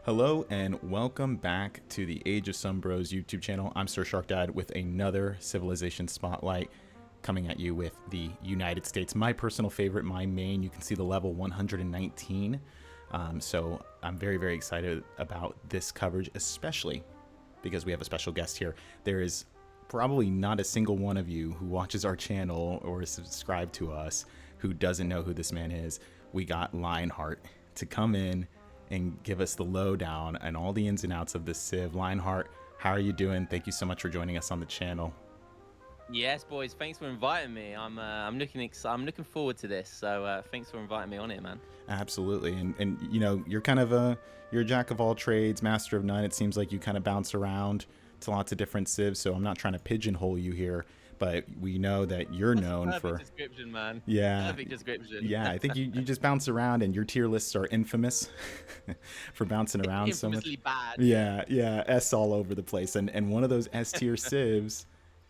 Hello and welcome back to the Age of Some Bros YouTube channel. I'm Sir Shark Dad with another Civilization Spotlight coming at you with the United States. My personal favorite, my main, you can see the level 119. So I'm very, very excited about this coverage, especially because we have a special guest here. There is probably not a single one of you who watches our channel or is subscribed to us who doesn't know who this man is. We got Lionheart to come in and give us the lowdown and all the ins and outs of this Civ. Lionheart, how are you doing? Thank you so much for joining us on the channel. Yes, boys. Thanks for inviting me. I'm looking forward to this. So thanks for inviting me on here, man. Absolutely, and you know you're kind of you're a jack of all trades, master of none. It seems like you kind of bounce around to lots of different civs. So I'm not trying to pigeonhole you here, but we know that you're known Perfect for description, man. yeah, Perfect description. yeah. I think you just bounce around, and your tier lists are infamous for bouncing around so much. Infamously bad. Yeah, S all over the place, and one of those S tier civs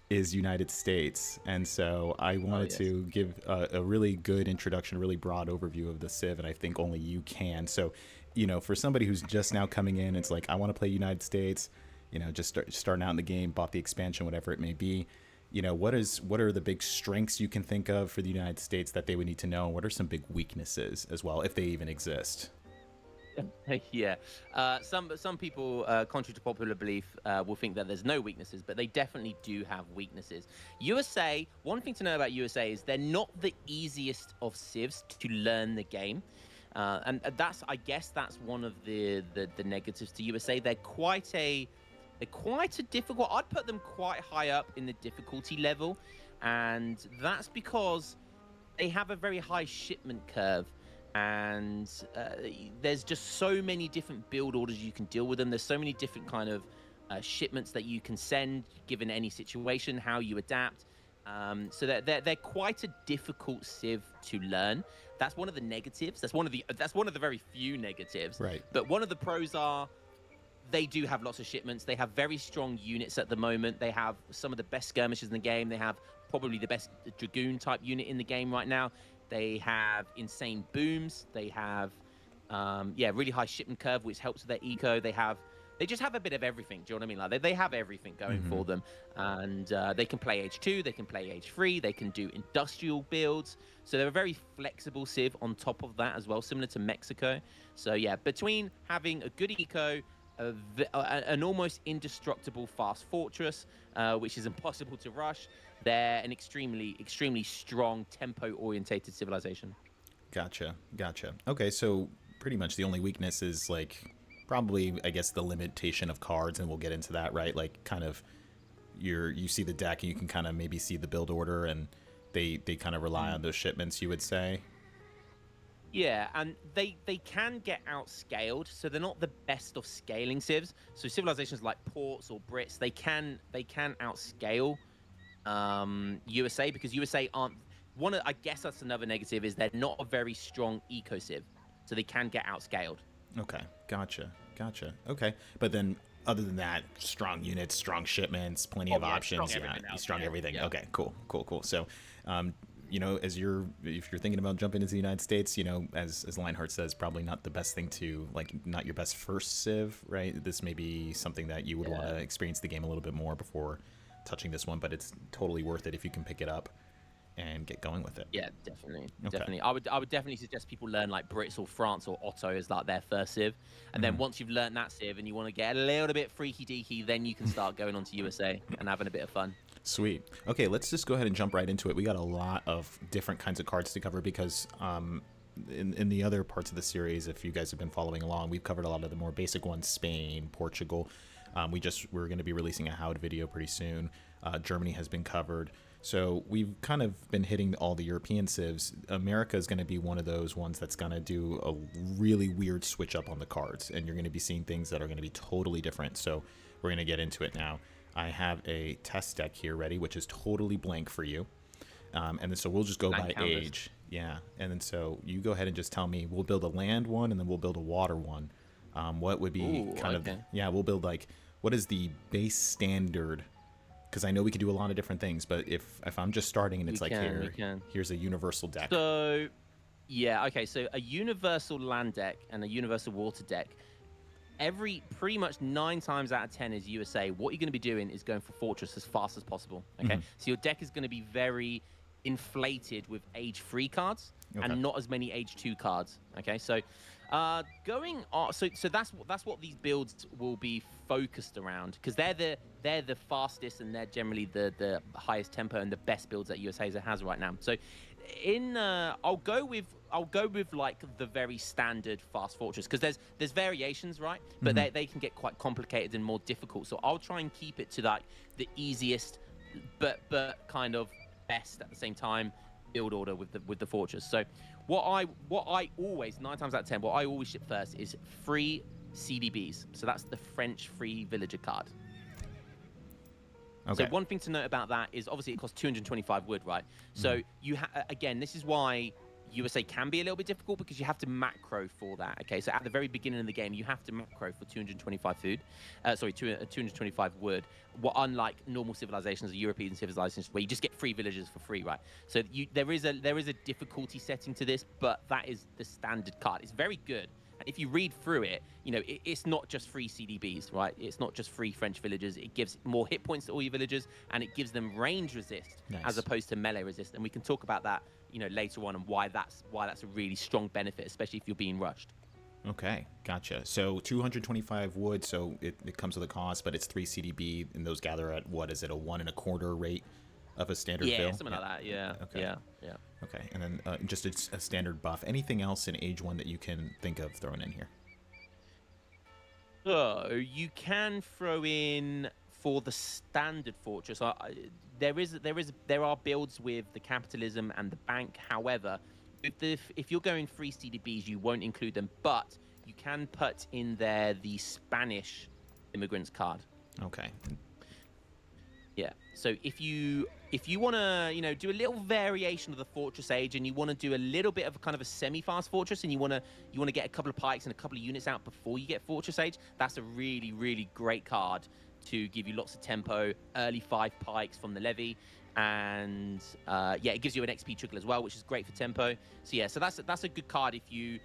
is United States, and so I wanted to give a really good introduction, really broad overview of the Civ, and I think only you can. So, you know, for somebody who's just now coming in, it's like I want to play United States, you know, just starting out in the game, bought the expansion, whatever it may be. You know, what are the big strengths you can think of for the United States that they would need to know? And what are some big weaknesses as well, if they even exist? Yeah. Some people, contrary to popular belief, will think that there's no weaknesses, but they definitely do have weaknesses. USA. One thing to know about USA is they're not the easiest of civs to learn the game. And I guess that's one of the negatives to USA. They're quite a difficult. I'd put them quite high up in the difficulty level, and that's because they have a very high shipment curve, and there's just so many different build orders you can deal with them. There's so many different kind of shipments that you can send given any situation, how you adapt. So they're quite a difficult civ to learn. That's one of the negatives. That's one of the very few negatives. Right. But one of the pros are they do have lots of shipments. They have very strong units at the moment. They have some of the best skirmishers in the game. They have probably the best Dragoon type unit in the game right now. They have insane booms. They have, really high shipment curve, which helps with their eco. They just have a bit of everything. Do you know what I mean? Like they have everything going for them, and they can play H2, they can play H3, they can do industrial builds. So they're a very flexible civ on top of that as well, similar to Mexico. So yeah, between having a good eco, an almost indestructible fast fortress, which is impossible to rush, they're an extremely, extremely strong tempo-orientated civilization. Gotcha. Okay, so pretty much the only weakness is like probably I guess the limitation of cards, and we'll get into that, right? Like kind of you see the deck and you can kind of maybe see the build order, and they kind of rely on those shipments, you would say. Yeah, and they can get outscaled, so they're not the best of scaling civs. So civilizations like Ports or Brits, they can outscale USA, because USA aren't I guess that's another negative, is they're not a very strong eco civ, so they can get outscaled. Okay, gotcha. Okay, but then other than that, strong units, strong shipments, plenty of options. Strong everything. Yeah. Okay, cool. So, you know, if you're thinking about jumping into the United States, you know, as Lionheart says, probably not the best thing to, like, not your best first civ, right? This may be something that you would want to experience the game a little bit more before touching this one, but it's totally worth it if you can pick it up and get going with it. Yeah, definitely. Okay. Definitely. I would definitely suggest people learn like Brits or France or Otto as like their first civ. And then once you've learned that civ and you want to get a little bit freaky deaky, then you can start going on to USA and having a bit of fun. Sweet. Okay, let's just go ahead and jump right into it. We got a lot of different kinds of cards to cover because in the other parts of the series, if you guys have been following along, we've covered a lot of the more basic ones: Spain, Portugal. We're going to be releasing a Howd video pretty soon. Germany has been covered. So we've kind of been hitting all the European civs. America is going to be one of those ones that's going to do a really weird switch up on the cards, and you're going to be seeing things that are going to be totally different. So we're going to get into it now. I have a test deck here ready, which is totally blank for you. And then so we'll just go by age. Yeah. And then so you go ahead and just tell me, we'll build a land one and then we'll build a water one. What would be we'll build like, what is the base standard? Because I know we could do a lot of different things, but if I'm just starting and it's here's a universal deck. So, yeah, okay. So a universal land deck and a universal water deck pretty much 9 times out of 10 is USA. What you're going to be doing is going for Fortress as fast as possible. Okay, so your deck is going to be very inflated with age 3 cards and not as many age 2 cards. Okay, so going on, so that's what these builds will be focused around, because they're the fastest and they're generally the highest tempo and the best builds that USA has right now. So I'll go with like the very standard fast Fortress, because there's variations, right? But they can get quite complicated and more difficult. So I'll try and keep it to like the easiest, but kind of best at the same time build order with the Fortress. So what I always 9 times out of 10, what I always ship first is free CDBs. So that's the French free villager card. Okay. So one thing to note about that is obviously it costs 225 wood, right? So again, this is why USA can be a little bit difficult, because you have to macro for that. Okay, so at the very beginning of the game, you have to macro for 225 225 wood. What, unlike normal civilizations or European civilizations, where you just get free villagers for free, right? So there is a difficulty setting to this, but that is the standard card. It's very good. And if you read through it, it's not just free CDBs, right? It's not just free French villagers. It gives more hit points to all your villagers, and it gives them range resist as opposed to melee resist. And we can talk about that, later on, and why that's a really strong benefit, especially if you're being rushed. Okay, gotcha. So 225 wood, so it comes with a cost, but it's 3 CDB, and those gather at, what is it, a 1 1/4 rate of a standard fill? Yeah, something like that. Yeah. Okay. Yeah. Okay, and then just a standard buff. Anything else in Age 1 that you can think of throwing in here? So you can throw in for the standard Fortress. There are builds with the capitalism and the bank. However, if you're going free CDBs, you won't include them, but you can put in there the Spanish immigrants card. Okay. Yeah. So if you want to do a little variation of the Fortress Age, and you want to do a little bit of kind of a semi-fast Fortress, and you want to get a couple of pikes and a couple of units out before you get Fortress Age, that's a really, really great card to give you lots of tempo, early 5 pikes from the levy, and it gives you an XP trickle as well, which is great for tempo. So yeah, so that's a good card if you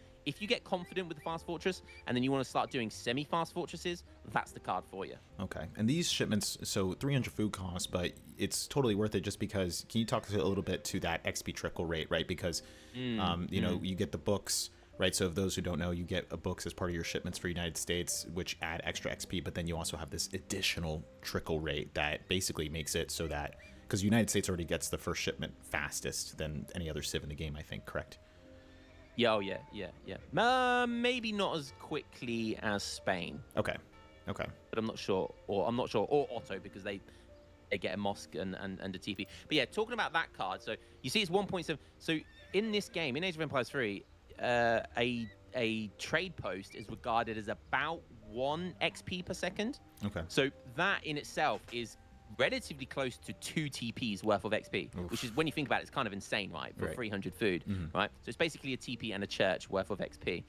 get confident with the fast Fortress, and then you want to start doing semi-fast Fortresses, that's the card for you. Okay, and these shipments, so 300 food costs, but it's totally worth it just because, can you talk a little bit to that XP trickle rate, right? Because, you get the books, right? So if those who don't know, you get books as part of your shipments for United States, which add extra XP, but then you also have this additional trickle rate that basically makes it so that, because United States already gets the first shipment fastest than any other civ in the game, I think, correct? Yeah, maybe not as quickly as Spain. Okay. But I'm not sure, or Otto, because they get a mosque and a TP. But yeah, talking about that card, so you see it's 1.7. So in this game, in Age of Empires 3, a trade post is regarded as about 1 XP per second. Okay. So that in itself is relatively close to 2 TPs worth of XP, which is, when you think about it, it's kind of insane, right? For 300 food, right? So it's basically a TP and a church worth of XP.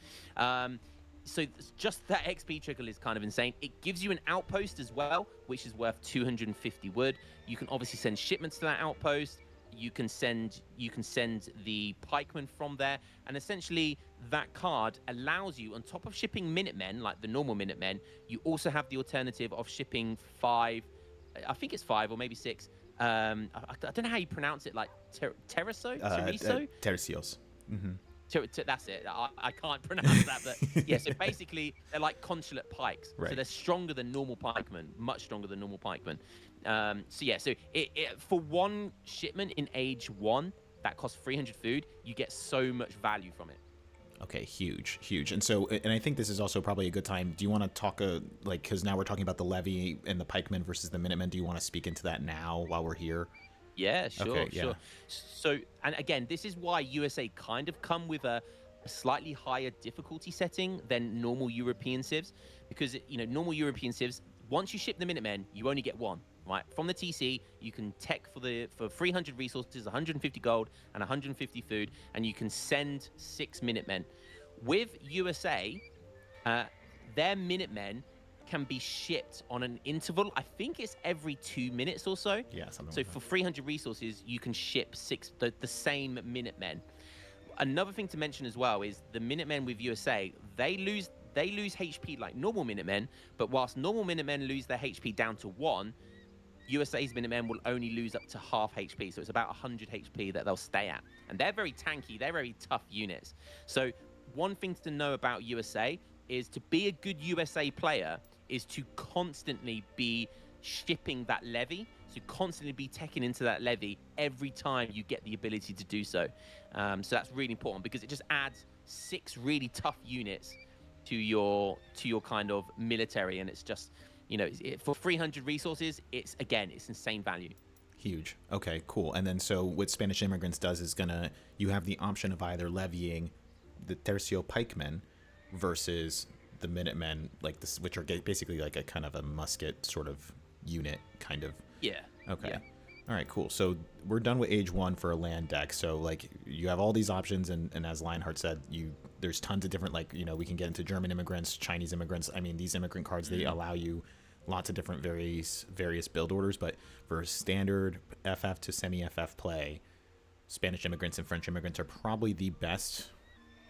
So just that XP trickle is kind of insane. It gives you an outpost as well, which is worth 250 wood. You can obviously send shipments to that outpost. You can send the pikemen from there, and essentially that card allows you, on top of shipping Minutemen, like the normal Minutemen, you also have the alternative of shipping 5. I think it's 5 or maybe 6. I don't know how you pronounce it, like Terraso? Tercios. That's it. I can't pronounce that, but yeah. So basically, they're like consulate pikes. Right. So they're stronger than normal pikemen, much stronger than normal pikemen. So yeah. So it for 1 shipment in Age 1 that costs 300 food, you get so much value from it. Okay, huge. And so, and I think this is also probably a good time. Do you want to talk, because now we're talking about the levy and the pikemen versus the Minutemen. Do you want to speak into that now while we're here? Yeah, sure, okay, yeah. sure. So, and again, this is why USA kind of come with a slightly higher difficulty setting than normal European civs, because normal European civs, once you ship the Minutemen, you only get 1. Right, from the TC, you can tech for 300 resources, 150 gold, and 150 food, and you can send 6 Minutemen. With USA, their Minutemen can be shipped on an interval. I think it's every 2 minutes or so. Yeah, something. So like for 300 resources, you can ship 6 the same Minutemen. Another thing to mention as well is the Minutemen with USA, they they lose HP like normal Minutemen, but whilst normal Minutemen lose their HP down to 1, USA's Minutemen will only lose up to half HP. So it's about 100 HP that they'll stay at. And they're very tanky. They're very tough units. So one thing to know about USA is to be a good USA player is to constantly be shipping that levy. So constantly be teching into that levy every time you get the ability to do so. So that's really important because it just adds 6 really tough units to your kind of military. And it's just, you know, for 300 resources, it's insane value. Huge. Okay, cool. And then so what Spanish Immigrants does is you have the option of either levying the Tercio Pikemen versus the Minutemen, like this, which are basically like a kind of a musket sort of unit, kind of. Yeah. Okay. Yeah. All right, cool. So we're done with age 1 for a land deck. So like you have all these options, and as Lionheart said, there's tons of different, like, you know, we can get into German immigrants, Chinese immigrants. I mean, these immigrant cards, they allow you lots of different various build orders, but for standard FF to semi-FF play, Spanish immigrants and French immigrants are probably the best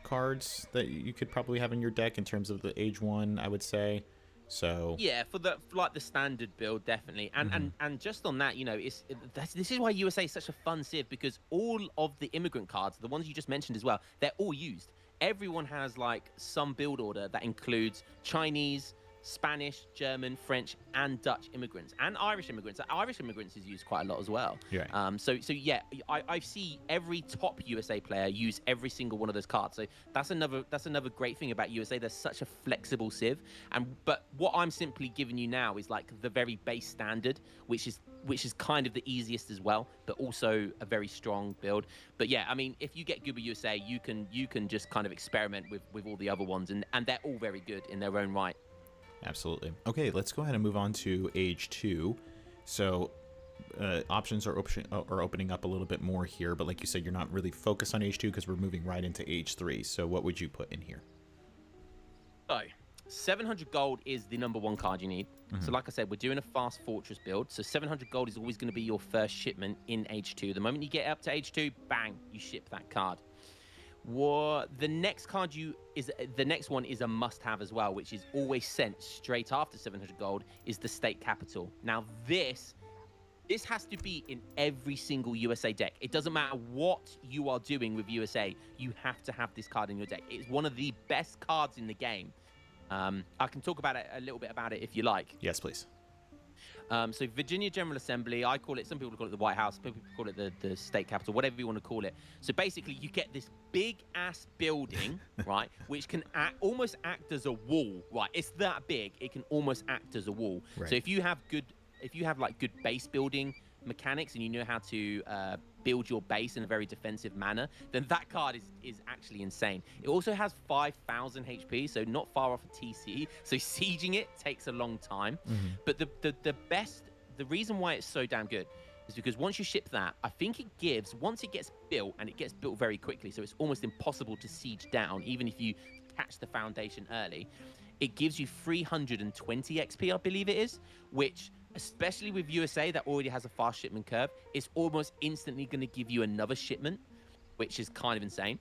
cards that you could probably have in your deck in terms of the age 1, I would say. So yeah, for the standard build, definitely. And just on that, you know, this is why USA is such a fun civ, because all of the immigrant cards, the ones you just mentioned as well, they're all used. Everyone has like some build order that includes Chinese, Spanish, German, French, and Dutch immigrants, and Irish immigrants. Irish immigrants is used quite a lot as well. Yeah. So yeah, I see every top USA player use every single one of those cards. So that's another great thing about USA. They're such a flexible civ. But what I'm simply giving you now is like the very base standard, which is kind of the easiest as well, but also a very strong build. But yeah, I mean, if you get Goober USA, you can just kind of experiment with all the other ones, and they're all very good in their own right. Absolutely. Okay, let's go ahead and move on to age 2. So options are opening up a little bit more here, but like you said, you're not really focused on age 2 because we're moving right into age 3. So what would you put in here? So 700 gold is the number 1 card you need. So like I said, we're doing a fast fortress build. So 700 gold is always going to be your first shipment in age 2. The moment you get up to age 2, bang, you ship that card. The next one is a must-have as well, which is always sent straight after 700 gold, is the state capital. Now this has to be in every single USA deck. It doesn't matter what you are doing with USA, you have to have this card in your deck. It's one of the best cards in the game. I can talk about it a little bit about it if you like. Yes, please. So Virginia General Assembly, I call it, some people call it the White House, some people call it the state capitol, whatever you want to call it. So basically you get this big ass building, right, which can almost act as a wall, right? It's that big, it can almost act as a wall. Right. So if you have like good base building mechanics and you know how to build your base in a very defensive manner, then that card is actually insane. It also has 5,000 HP, so not far off a TC. So sieging it takes a long time. But the reason why it's so damn good is because once you ship that, I think once it gets built, and it gets built very quickly, so it's almost impossible to siege down, even if you catch the foundation early, it gives you 320 XP, I believe it is, which, especially with USA that already has a fast shipment curve, it's almost instantly going to give you another shipment, which is kind of insane.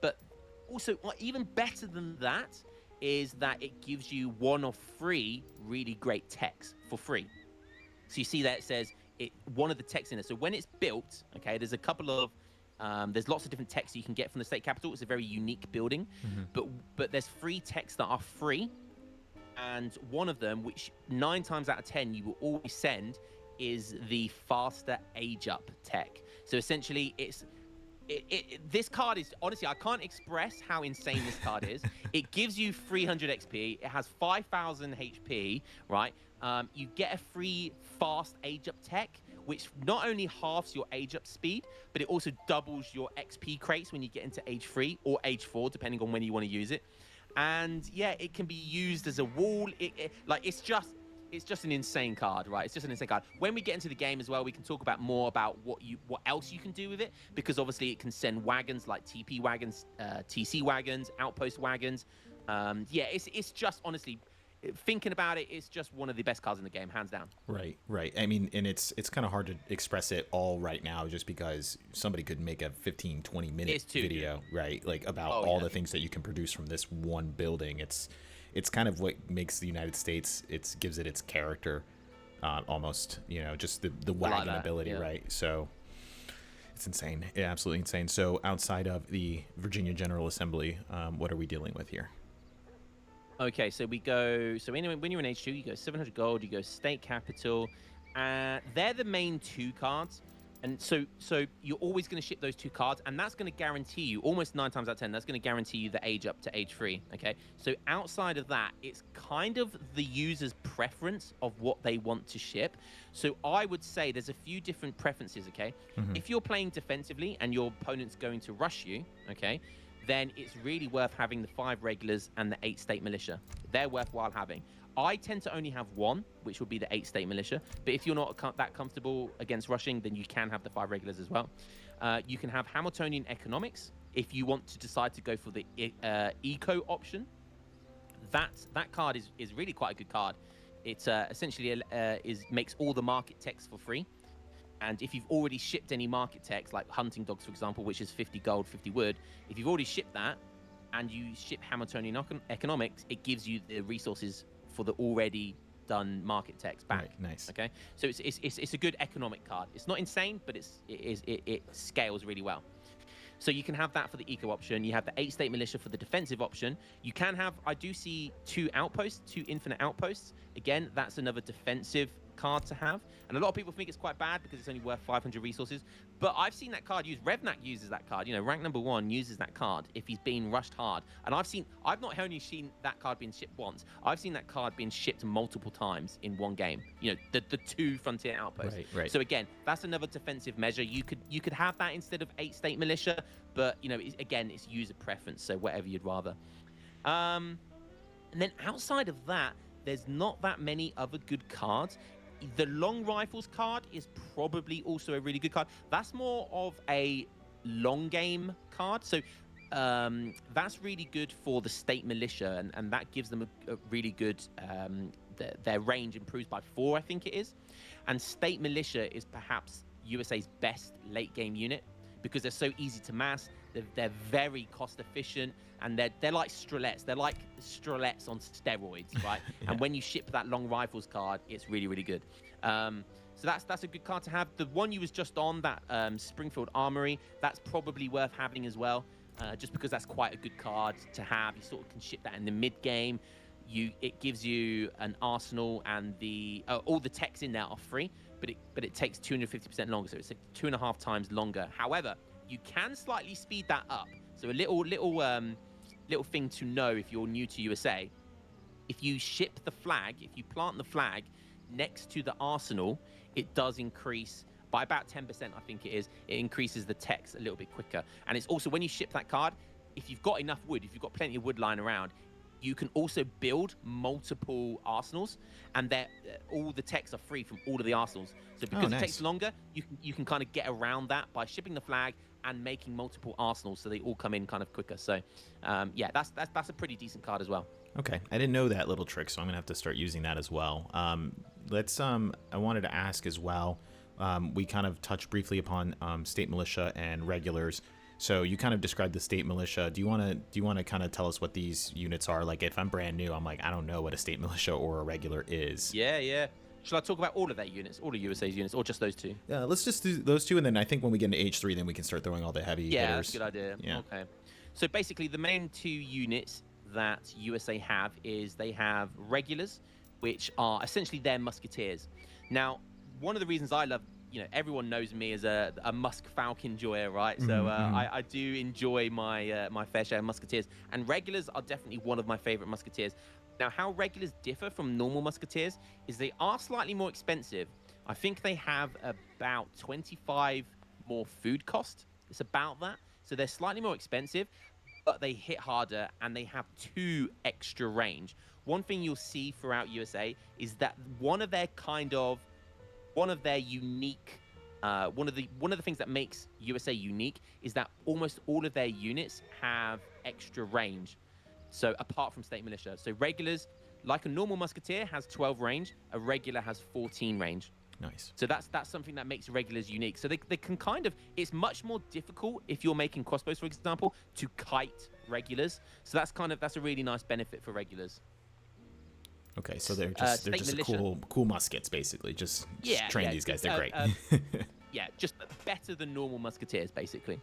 But also, even better than that is that it gives you 1 of 3 really great techs for free. So you see that it says one of the techs in it. So when it's built, okay, there's a couple of there's lots of different techs you can get from the state capital. It's a very unique building, but there's 3 techs that are free. And one of them, which 9 times out of 10 you will always send, is the faster age up tech. So essentially, this card is, honestly, I can't express how insane this card is. It gives you 300 XP. It has 5,000 HP, right? You get a free fast age up tech, which not only halves your age up speed, but it also doubles your XP crates when you get into age 3 or age 4, depending on when you want to use it. And yeah, it can be used as a wall. It's just an insane card, right? It's just an insane card. When we get into the game as well, we can talk about more about what else you can do with it, because obviously it can send wagons like TP wagons, TC wagons, outpost wagons. Yeah, it's just honestly, thinking about it, it's just one of the best cards in the game, hands down. Right, right. I mean, and it's kind of hard to express it all right now just because somebody could make a 15-20 minute video, right? Like about all the things that you can produce from this one building. It's kind of what makes the United States, gives it its character, almost, you know, just the wagon ability, right? So it's insane. Yeah, absolutely insane. So outside of the Virginia General Assembly, what are we dealing with here? Okay, so we go. So anyway, when you're in H2, you go 700 gold. You go state capital. They're the main two cards, and so you're always going to ship those two cards, and that's going to guarantee you almost 9 times out of 10. That's going to guarantee you the age up to age 3. Okay, so outside of that, it's kind of the user's preference of what they want to ship. So I would say there's a few different preferences. Okay, if you're playing defensively and your opponent's going to rush you, okay, then it's really worth having the 5 regulars and the 8 state militia. They're worthwhile having. I tend to only have 1, which would be the 8 state militia. But if you're not that comfortable against rushing, then you can have the 5 regulars as well. You can have Hamiltonian economics if you want to decide to go for the eco option. That card is really quite a good card. It essentially makes all the market text for free. And if you've already shipped any market text, like hunting dogs, for example, which is 50 gold, 50 wood, if you've already shipped that and you ship Hamiltonian economics, it gives you the resources for the already done market text back. Right, nice. Okay, so it's a good economic card. It's not insane, but it scales really well. So you can have that for the eco option. You have the 8 state militia for the defensive option. You can have, I do see 2 outposts, 2 infinite outposts. Again, that's another defensive card to have, and a lot of people think it's quite bad because it's only worth 500 resources, but I've seen that card used. Revnak uses that card, you know, rank number 1 uses that card if he's being rushed hard, and I've not only seen that card being shipped once, I've seen that card being shipped multiple times in one game, you know, the 2 frontier outposts. Right. So again, that's another defensive measure. You could have that instead of 8 state militia, but you know, again, it's user preference, so whatever you'd rather. And then outside of that, there's not that many other good cards. The long rifles card is probably also a really good card. That's more of a long game card. So that's really good for the state militia, and that gives them a really good, their range improves by 4, I think it is. And state militia is perhaps USA's best late game unit because they're so easy to mass. They're very cost efficient, and they're like Strelets. They're like Strelets on steroids, right? Yeah. And when you ship that long rifles card, it's really, really good. So that's a good card to have. The one you was just on, that Springfield Armory, that's probably worth having as well, just because that's quite a good card to have. You sort of can ship that in the mid game. It gives you an arsenal, and all the techs in there are free, but it takes 250% longer, so it's like 2.5 times longer. However, you can slightly speed that up. So a little thing to know if you're new to USA: if you ship the flag, if you plant the flag next to the arsenal, it does increase by about 10%. I think it is. It increases the text a little bit quicker, and it's also when you ship that card, if you've got enough wood, if you've got plenty of wood lying around, you can also build multiple arsenals, and all the techs are free from all of the arsenals. So because it takes longer, you can kind of get around that by shipping the flag and making multiple arsenals, so they all come in kind of quicker. So yeah, that's a pretty decent card as well. Okay, I didn't know that little trick, so I'm gonna have to start using that as well. I wanted to ask as well. We kind of touched briefly upon state militia and regulars. So you kind of described the state militia. Do you want to kind of tell us what these units are? Like, if I'm brand new, I'm like, I don't know what a state militia or a regular is. Yeah. Shall I talk about all of their units, all of USA's units, or just those 2? Yeah, let's just do those 2, and then I think when we get into H3, then we can start throwing all the heavy hitters. Yeah, that's a good idea. Yeah. Okay. So basically, the main 2 units that USA have is they have regulars, which are essentially their musketeers. Now, one of the reasons I love, you know, everyone knows me as a Musk Falcon enjoyer, right? So I do enjoy my fair share of musketeers, and regulars are definitely one of my favorite musketeers. Now, how regulars differ from normal musketeers is they are slightly more expensive. I think they have about 25 more food cost. It's about that. So they're slightly more expensive, but they hit harder, and they have 2 extra range. One thing you'll see throughout USA is that one of their unique, one of the things that makes USA unique is that almost all of their units have extra range. So apart from state militia, so regulars, like a normal musketeer has 12 range, a regular has 14 range. Nice. So that's something that makes regulars unique. So they can kind of, it's much more difficult if you're making crossbows, for example, to kite regulars. So that's a really nice benefit for regulars. Okay, so they're just cool muskets, basically. Just train these guys. They're great. Yeah, just better than normal musketeers, basically.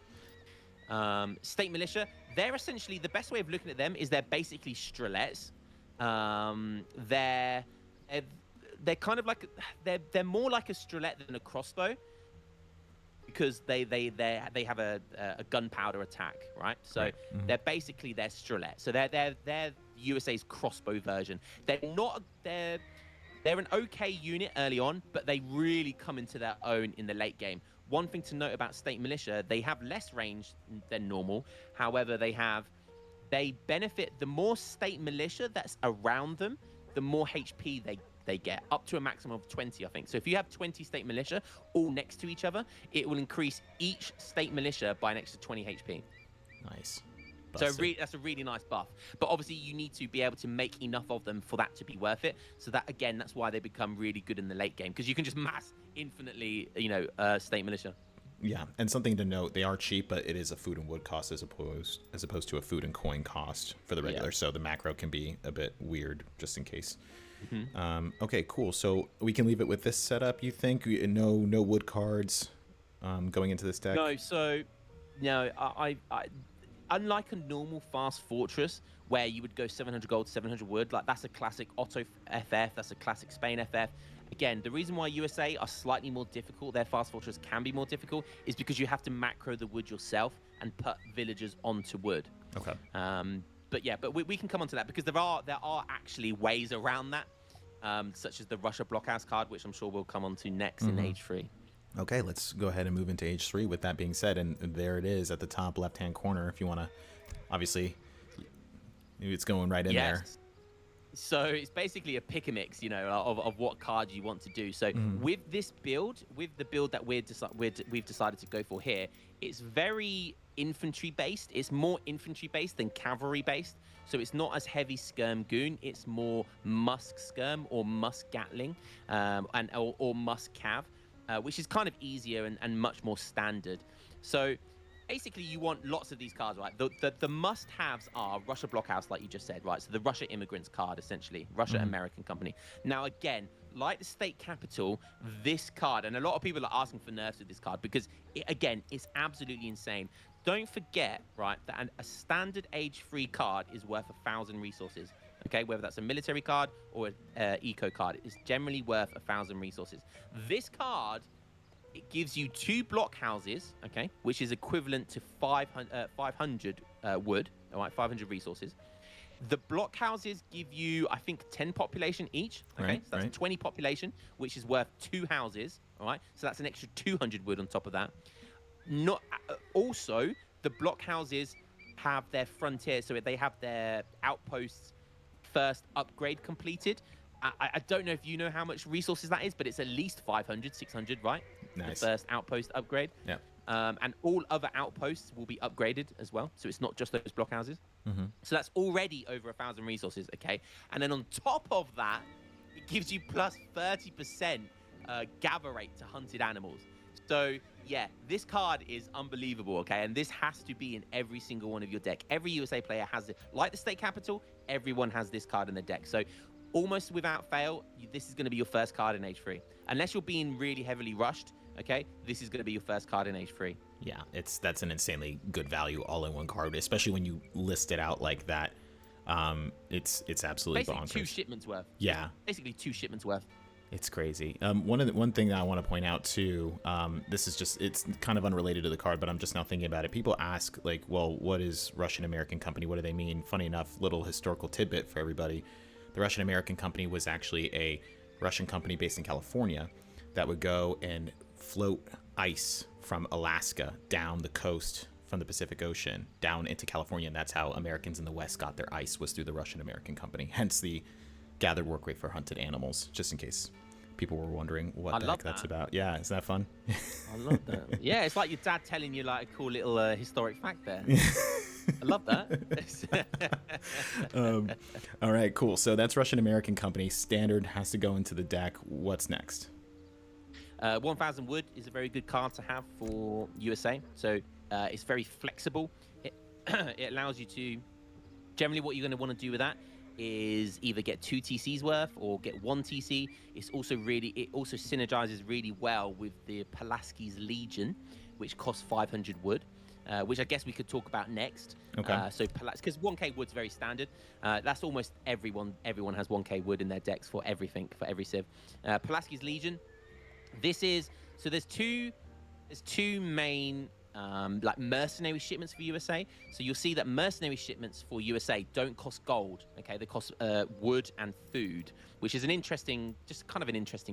State militia, they're essentially, the best way of looking at them is they're basically strelets. They're kind of like, they're more like a strelet than a crossbow, because they have a gunpowder attack, right? So they're basically their strelet. So they're USA's crossbow version. They're an okay unit early on, but they really come into their own in the late game. One thing to note about state militia, they have less range than normal. However, they benefit, the more state militia that's around them, the more HP they get, up to a maximum of 20, I think. So if you have 20 state militia all next to each other, it will increase each state militia by an extra 20 HP. Nice. So that's a really nice buff. But obviously you need to be able to make enough of them for that to be worth it. So that, again, that's why they become really good in the late game, because you can just mass infinitely, state militia. Yeah, and something to note, they are cheap, but it is a food and wood cost as opposed to a food and coin cost for the regular. So the macro can be a bit weird, just in case. Okay, cool. So we can leave it with this setup, you think? No wood cards going into this deck? No, so I unlike a normal fast fortress where you would go 700 gold, 700 wood, like that's a classic Otto FF, that's a classic Spain FF. Again, the reason why USA are slightly more difficult, their fast fortress can be more difficult, is because you have to macro the wood yourself and put villagers onto wood. Okay. But we can come on to that, because there are actually ways around that, such as the Russia Blockhouse card, which I'm sure we'll come on to next in Age 3. Okay, let's go ahead and move into Age 3 with that being said, and there it is at the top left-hand corner if you want to, obviously, it's going right in there. So it's basically a pick-a-mix, of what cards you want to do. So with this build, with the build that we've decided to go for here, it's very infantry-based. It's more infantry-based than cavalry-based. So it's not as heavy skirm goon. It's more musk skirm or musk gatling, or musk cav, which is kind of easier and much more standard. So basically, you want lots of these cards, right? The must-haves are Russia Blockhouse, like you just said, right? So the Russia Immigrants card, essentially. Russia American Company. Now, again, like the state capital, this card, and a lot of people are asking for nerfs with this card because, it's absolutely insane. Don't forget, right, that a standard Age 3 card is worth 1,000 resources. Okay, whether that's a military card or an eco card, it's generally worth 1,000 resources. This card, it gives you 2 blockhouses, okay, which is equivalent to 500 wood, all right, 500 resources. The blockhouses give you, I think, 10 population each, okay? So that's 20 population, which is worth 2 houses, all right? So that's an extra 200 wood on top of that. Also, the blockhouses have their frontiers, so they have their outposts first upgrade completed. I don't know if you know how much resources that is, but it's at least 500, 600, right? Nice. The first outpost upgrade. Yeah. And all other outposts will be upgraded as well. So it's not just those blockhouses. So that's already over 1,000 resources, okay? And then on top of that, it gives you plus 30% gather rate to hunted animals. So, yeah, this card is unbelievable, okay? And this has to be in every single one of your deck. Every USA player has it. Like the state capital, everyone has this card in the deck. So almost without fail, this is going to be your first card in Age 3. Unless you're being really heavily rushed, okay, this is going to be your first card in Age 3. Yeah, that's an insanely good value all-in-one card, especially when you list it out like that. It's absolutely basically bonkers. 2 shipments worth. Yeah. Basically 2 shipments worth. It's crazy. One thing that I want to point out too, this is just, it's kind of unrelated to the card, but I'm just now thinking about it. People ask, like, well, what is Russian American Company? What do they mean? Funny enough, little historical tidbit for everybody. The Russian American Company was actually a Russian company based in California that would go and float ice from Alaska down the coast from the Pacific Ocean down into California, and that's how Americans in the West got their ice, was through the Russian American Company. Hence the gathered work rate for hunted animals, just in case people were wondering what the heck that's about. Yeah, isn't that fun? I love that. Yeah, it's like your dad telling you like a cool little historic fact there. I love that. All right, cool. So that's Russian American company. Standard has to go into the deck. What's next? 1000 wood is a very good card to have for USA. So it's very flexible. It, it allows you to, generally what you're going to want to do with that is either get 2 TCs worth or get 1 TC. It also synergizes really well with the Pulaski's Legion, which costs 500 wood. Which I guess we could talk about next. Okay. So because 1k wood's very standard. That's almost everyone. Everyone has 1k wood in their decks for everything, for every civ. Pulaski's Legion. There's two main like mercenary shipments for USA. So you'll see that mercenary shipments for USA don't cost gold. Okay, they cost wood and food, which is an interesting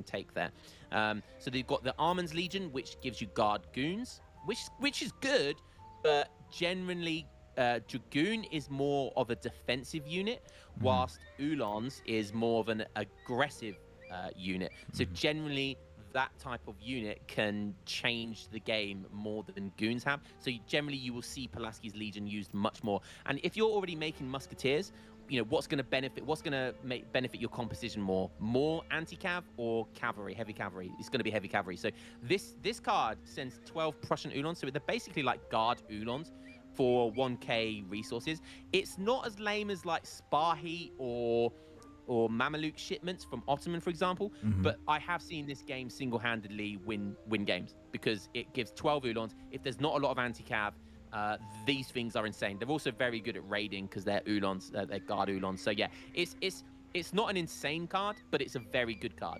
take there. So they've got the Armand's Legion, which gives you guard goons, which is good, but generally Dragoon is more of a defensive unit, whilst Uhlans is more of an aggressive unit. So generally that type of unit can change the game more than goons have. So generally you will see Pulaski's Legion used much more. And if you're already making musketeers, what's going to benefit your composition more anti-cav or cavalry, heavy cavalry? It's going to be heavy cavalry. So this card sends 12 Prussian Uhlans, so they're basically like guard Uhlans for 1k resources. It's not as lame as like Spahi or Mameluke shipments from Ottoman, for example, but I have seen this game single-handedly win games because it gives 12 Uhlans. If there's not a lot of anti-cav, these things are insane. They're also very good at raiding because they're Uhlans, they're guard Uhlans. So yeah, it's not an insane card, but it's a very good card.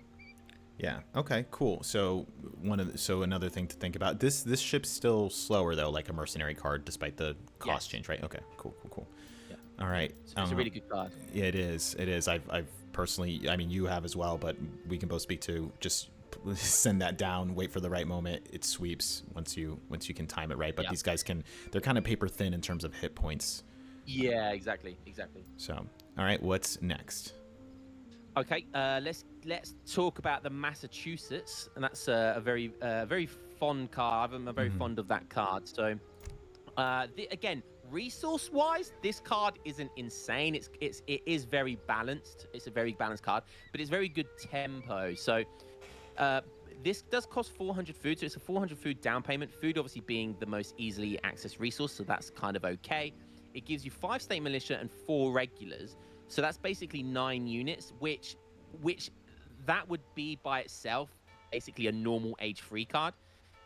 Yeah. Okay. Cool. So another thing to think about. This ship's still slower though, like a mercenary card, despite the cost change, right? Okay. Cool. Yeah. All right. It's a really good card. Yeah, it is. I've personally, I mean, you have as well, but we can both speak to just send that down, wait for the right moment. It sweeps once you can time it right. But these guys they're kind of paper thin in terms of hit points. Yeah, exactly. So, all right, what's next? Okay, let's talk about the Massachusetts, and that's a very fond card. I'm very fond of that card. So, again, resource-wise, this card isn't insane. It is very balanced. It's a very balanced card, but it's very good tempo. So, this does cost 400 food, so it's a 400 food down payment. Food obviously being the most easily accessed resource, so that's kind of okay. It gives you 5 state militia and 4 regulars. So that's basically 9 units, which that would be by itself basically a normal H3 card.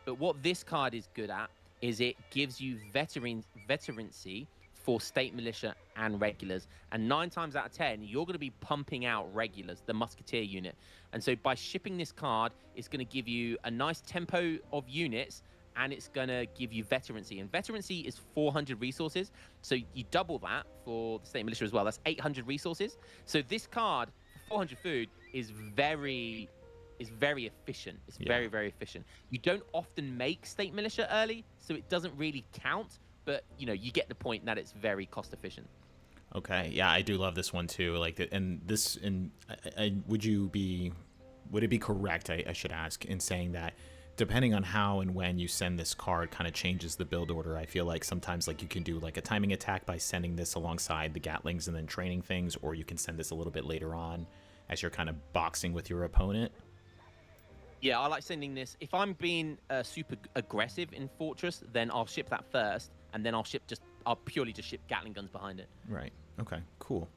But what this card is good at is it gives you veterancy for state militia and regulars. And 9 times out of 10, you're going to be pumping out regulars, the musketeer unit. And so by shipping this card, it's going to give you a nice tempo of units, and it's going to give you veterancy. And veterancy is 400 resources. So you double that for the state militia as well. That's 800 resources. So this card, for 400 food, is very efficient. It's very, very efficient. You don't often make state militia early, so it doesn't really count. But, you get the point that it's very cost efficient. Okay. Yeah, I do love this one too. Like, would it be correct, I should ask, in saying that depending on how and when you send this card kind of changes the build order? I feel like sometimes like you can do like a timing attack by sending this alongside the Gatlings and then training things, or you can send this a little bit later on as you're kind of boxing with your opponent. Yeah, I like sending this. If I'm being super aggressive in Fortress, then I'll ship that first, and then I'll purely just ship Gatling guns behind it. Right. Okay. Cool.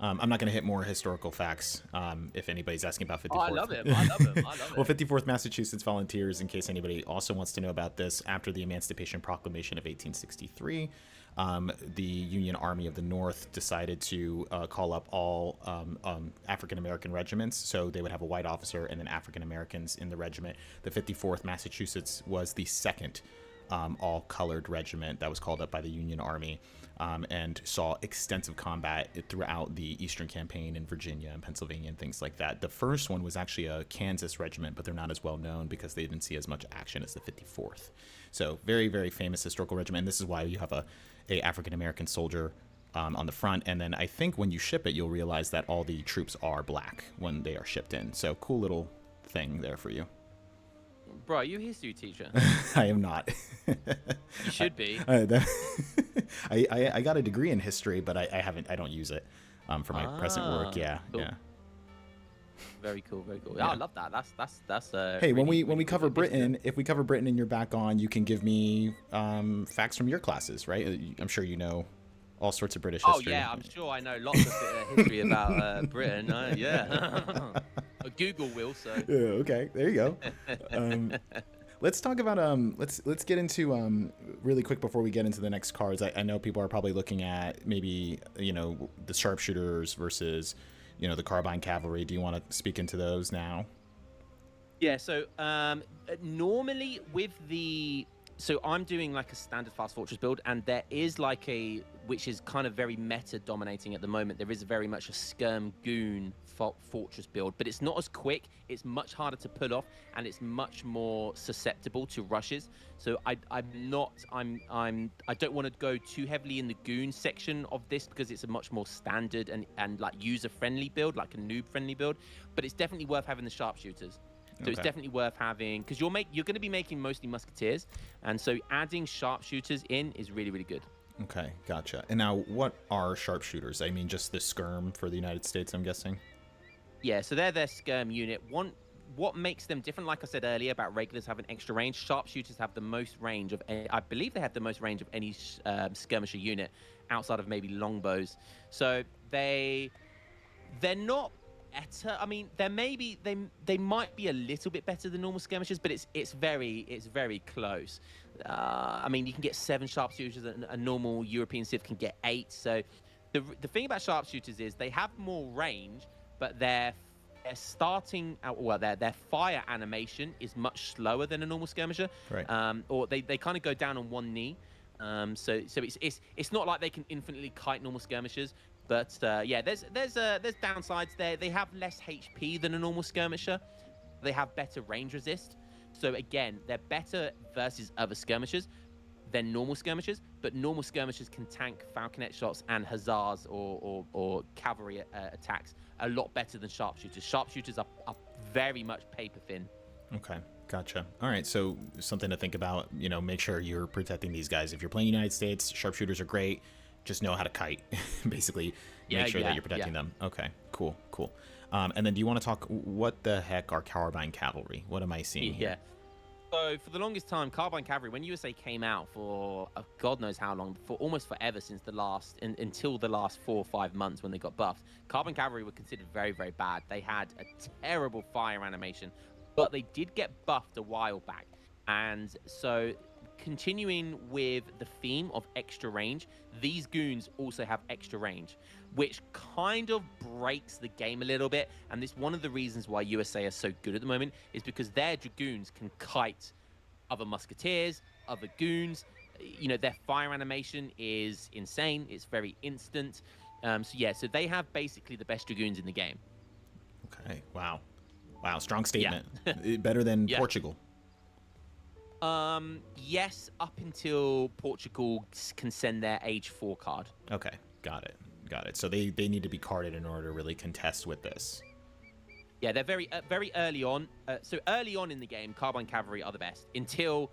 I'm not going to hit more historical facts if anybody's asking about 54th. Oh, I love it. Well, 54th Massachusetts Volunteers, in case anybody also wants to know about this, after the Emancipation Proclamation of 1863, the Union Army of the North decided to call up all African-American regiments. So they would have a white officer and then African-Americans in the regiment. The 54th Massachusetts was the second all-colored regiment that was called up by the Union Army, and saw extensive combat throughout the Eastern Campaign in Virginia and Pennsylvania and things like that. The first one was actually a Kansas regiment, but they're not as well known because they didn't see as much action as the 54th. So very, very famous historical regiment. And this is why you have a African-American soldier on the front. And then I think when you ship it, you'll realize that all the troops are black when they are shipped in. So cool little thing there for you. Bro, are you a history teacher? I am not. You should be. I got a degree in history, but I haven't. I don't use it for my present work. Yeah, Cool. yeah. Very cool, very cool. Yeah. I love that. That's Hey, when really, we really cover cool. Britain, if we cover Britain and you're back on, you can give me facts from your classes, right? I'm sure you know all sorts of British Oh history. yeah, I'm sure I know lots of history about Britain. Yeah, Google will. So Yeah, okay, there you go. Let's talk about let's get into really quick before we get into the next cards. I know people are probably looking at maybe the sharpshooters versus the carbine cavalry. Do you want to speak into those now? yeah. So normally with so I'm doing like a standard fast fortress build, and there is like which is kind of very meta dominating at the moment. There is very much a skirm goon fortress build, but it's not as quick. It's much harder to pull off, and it's much more susceptible to rushes. So I don't want to go too heavily in the goon section of this because it's a much more standard and like user friendly build, like a noob friendly build. But it's definitely worth having the sharpshooters. So it's definitely worth having, because you're going to be making mostly musketeers, and so adding sharpshooters in is really, really good. Okay, gotcha. And now, what are sharpshooters? I mean, just the skirm for the United States, I'm guessing. Yeah, so they're their skirm unit. What makes them different, like I said earlier about regulars having extra range, sharpshooters have the most range of I believe they have the most range of any skirmisher unit outside of maybe longbows. So they're not better. I mean, they might be a little bit better than normal skirmishers, but it's very close. I mean, you can get 7 sharpshooters, and a normal European civ can get 8. So the thing about sharpshooters is they have more range, but their starting out, well, their fire animation is much slower than a normal skirmisher. Right. Or they kind of go down on one knee. So it's not like they can infinitely kite normal skirmishers. But yeah, there's downsides there. They have less HP than a normal skirmisher. They have better range resist. So again, they're better versus other skirmishers than normal skirmishers. But normal skirmishers can tank falconet shots and hussars or cavalry attacks a lot better than sharpshooters. Sharpshooters are very much paper thin. Okay, gotcha. All right, so something to think about. Make sure you're protecting these guys. If you're playing United States, sharpshooters are great. Just know how to kite. Basically, make sure that you're protecting them. Okay, cool. And then do you want to talk, what the heck are carbine cavalry? What am I seeing here? Yeah. So for the longest time, carbine cavalry, when USA came out for God knows how long, for almost forever since until the last 4 or 5 months when they got buffed, carbine cavalry were considered very, very bad. They had a terrible fire animation, but they did get buffed a while back. And so continuing with the theme of extra range, these goons also have extra range, which kind of breaks the game a little bit. And this one of the reasons why USA are so good at the moment is because their dragoons can kite other musketeers, other goons. Their fire animation is insane. It's very instant. So they have basically the best dragoons in the game. Okay, wow, strong statement. Better than Portugal. Yes, up until Portugal can send their age 4 card. Okay, got it. So they need to be carded in order to really contest with this. Yeah, they're very early on. So early on in the game, carbine cavalry are the best until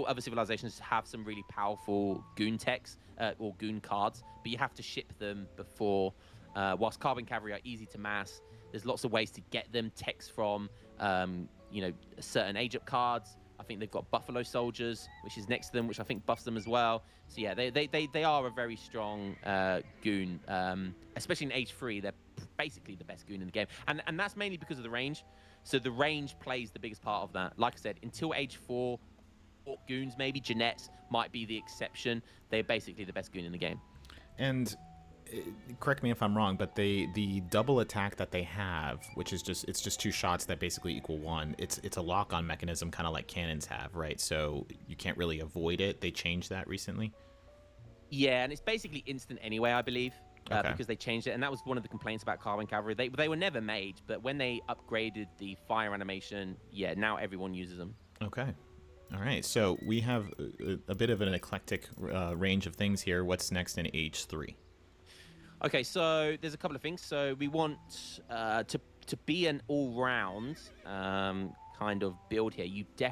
other civilizations have some really powerful goon techs or goon cards, but you have to ship them before. Whilst carbine cavalry are easy to mass, there's lots of ways to get them techs from certain age up cards. I think they've got Buffalo Soldiers, which is next to them, which I think buffs them as well. So yeah, they are a very strong goon, especially in Age 3. They're basically the best goon in the game, and that's mainly because of the range. So the range plays the biggest part of that. Like I said, until Age 4, Orc goons, maybe Jeanettes might be the exception. They're basically the best goon in the game. And correct me if I'm wrong, but the double attack that they have, which is just 2 shots that basically equal 1. It's a lock-on mechanism, kind of like cannons have, right? So you can't really avoid it. They changed that recently. Yeah, and it's basically instant anyway, I believe, because they changed it, and that was one of the complaints about carbine cavalry. They were never made, but when they upgraded the fire animation, yeah, now everyone uses them. Okay. All right, so we have a bit of an eclectic range of things here. What's next in Age 3? Okay, so there's a couple of things. So we want to be an all-round kind of build here,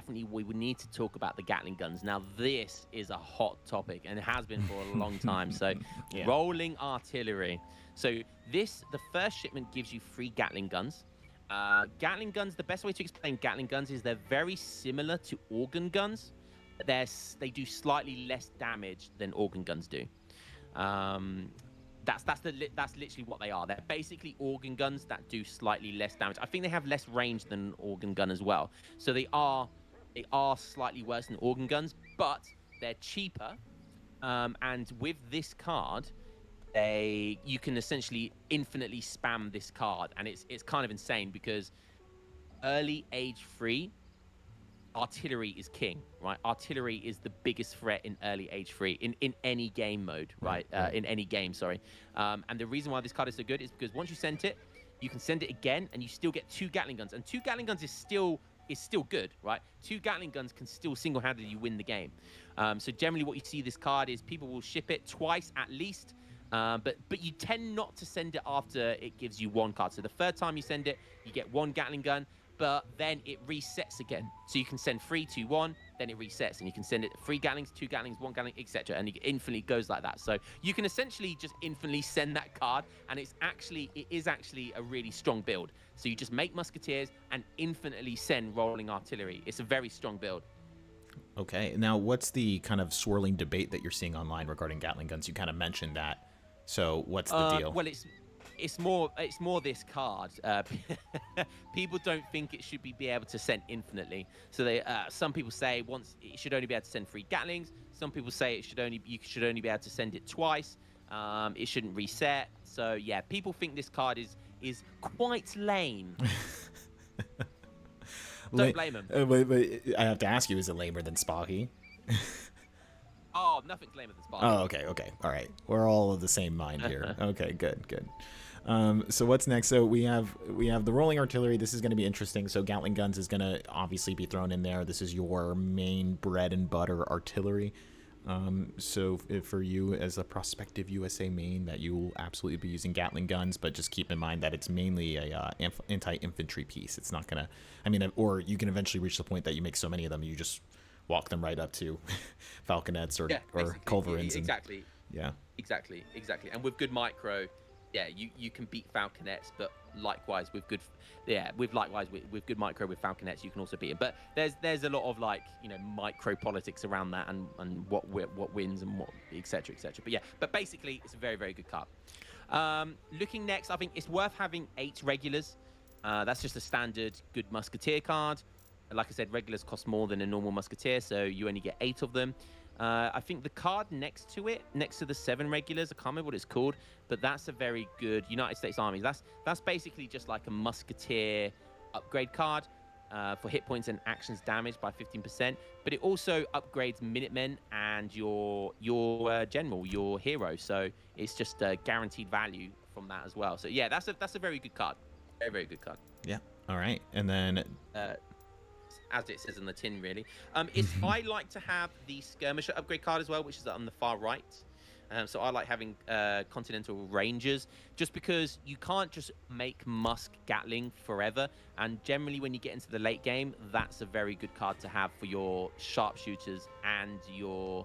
we would need to talk about the Gatling guns. Now, this is a hot topic, and it has been for a long time. So, Yeah. rolling artillery. So, the first shipment gives you 3 Gatling guns. Gatling guns, the best way to explain Gatling guns is they're very similar to organ guns. They do slightly less damage than organ guns do. That's literally what they are. They're basically organ guns that do slightly less damage. I think they have less range than an organ gun as well. So they are slightly worse than organ guns, but they're cheaper. And with this card, you can essentially infinitely spam this card, and it's kind of insane because early age 3. Artillery is king, right? Artillery is the biggest threat in early age 3 in any game mode, right? In any game, sorry. And the reason why this card is so good is because once you send it, you can send it again, and you still get 2 Gatling guns. And 2 Gatling guns is still good, right? 2 Gatling guns can still single-handedly win the game. So generally, what you see this card is people will ship it twice at least. But you tend not to send it after it gives you 1 card. So the third time you send it, you get 1 Gatling gun. But then it resets again. So you can send 3, 2, 1, then it resets. And you can send it 3 Gatlings, 2 Gatlings, 1 Gatling, etc. And it infinitely goes like that. So you can essentially just infinitely send that card. And it is actually a really strong build. So you just make Musketeers and infinitely send Rolling Artillery. It's a very strong build. Okay. Now, what's the kind of swirling debate that you're seeing online regarding Gatling guns? You kind of mentioned that. So what's the deal? Well, it's more this card. People don't think it should be able to send infinitely. So some people say it should only be able to send 3 Gatlings. Some people say you should only be able to send it twice. It shouldn't reset. So yeah, people think this card is quite lame. Don't blame them. But I have to ask you, is it lamer than Spocky? Oh, nothing's lamer than Sparky. Oh, okay. All right. We're all of the same mind here. Okay, good. So what's next? So we have the rolling artillery. This is going to be interesting. So Gatling guns is going to obviously be thrown in there. This is your main bread and butter artillery. So for you as a prospective USA main, that you will absolutely be using Gatling guns, but just keep in mind that it's mainly a anti-infantry piece. It's not going to, or you can eventually reach the point that you make so many of them, you just walk them right up to falconets or culverins. Exactly. Yeah. Exactly. And with good micro, yeah, you can beat falconets, but likewise with good micro with falconets, you can also beat them. But there's a lot of micro politics around that and what wins and what etc. But yeah, but basically it's a very, very good card. Looking next, I think it's worth having 8 regulars. That's just a standard good musketeer card. Like I said, regulars cost more than a normal musketeer, so you only get 8 of them. I think the card next to the 7 regulars, I can't remember what it's called, but that's a very good United States Army. That's basically just like a musketeer upgrade card for hit points and actions damage by 15%. But it also upgrades Minutemen and your general, your hero. So it's just a guaranteed value from that as well. So yeah, that's a very good card. Very, very good card. Yeah. All right. And then as it says on the tin, really. I like to have the Skirmisher upgrade card as well, which is on the far right. So I like having Continental Rangers, just because you can't just make Musk Gatling forever. And generally, when you get into the late game, that's a very good card to have for your sharpshooters and your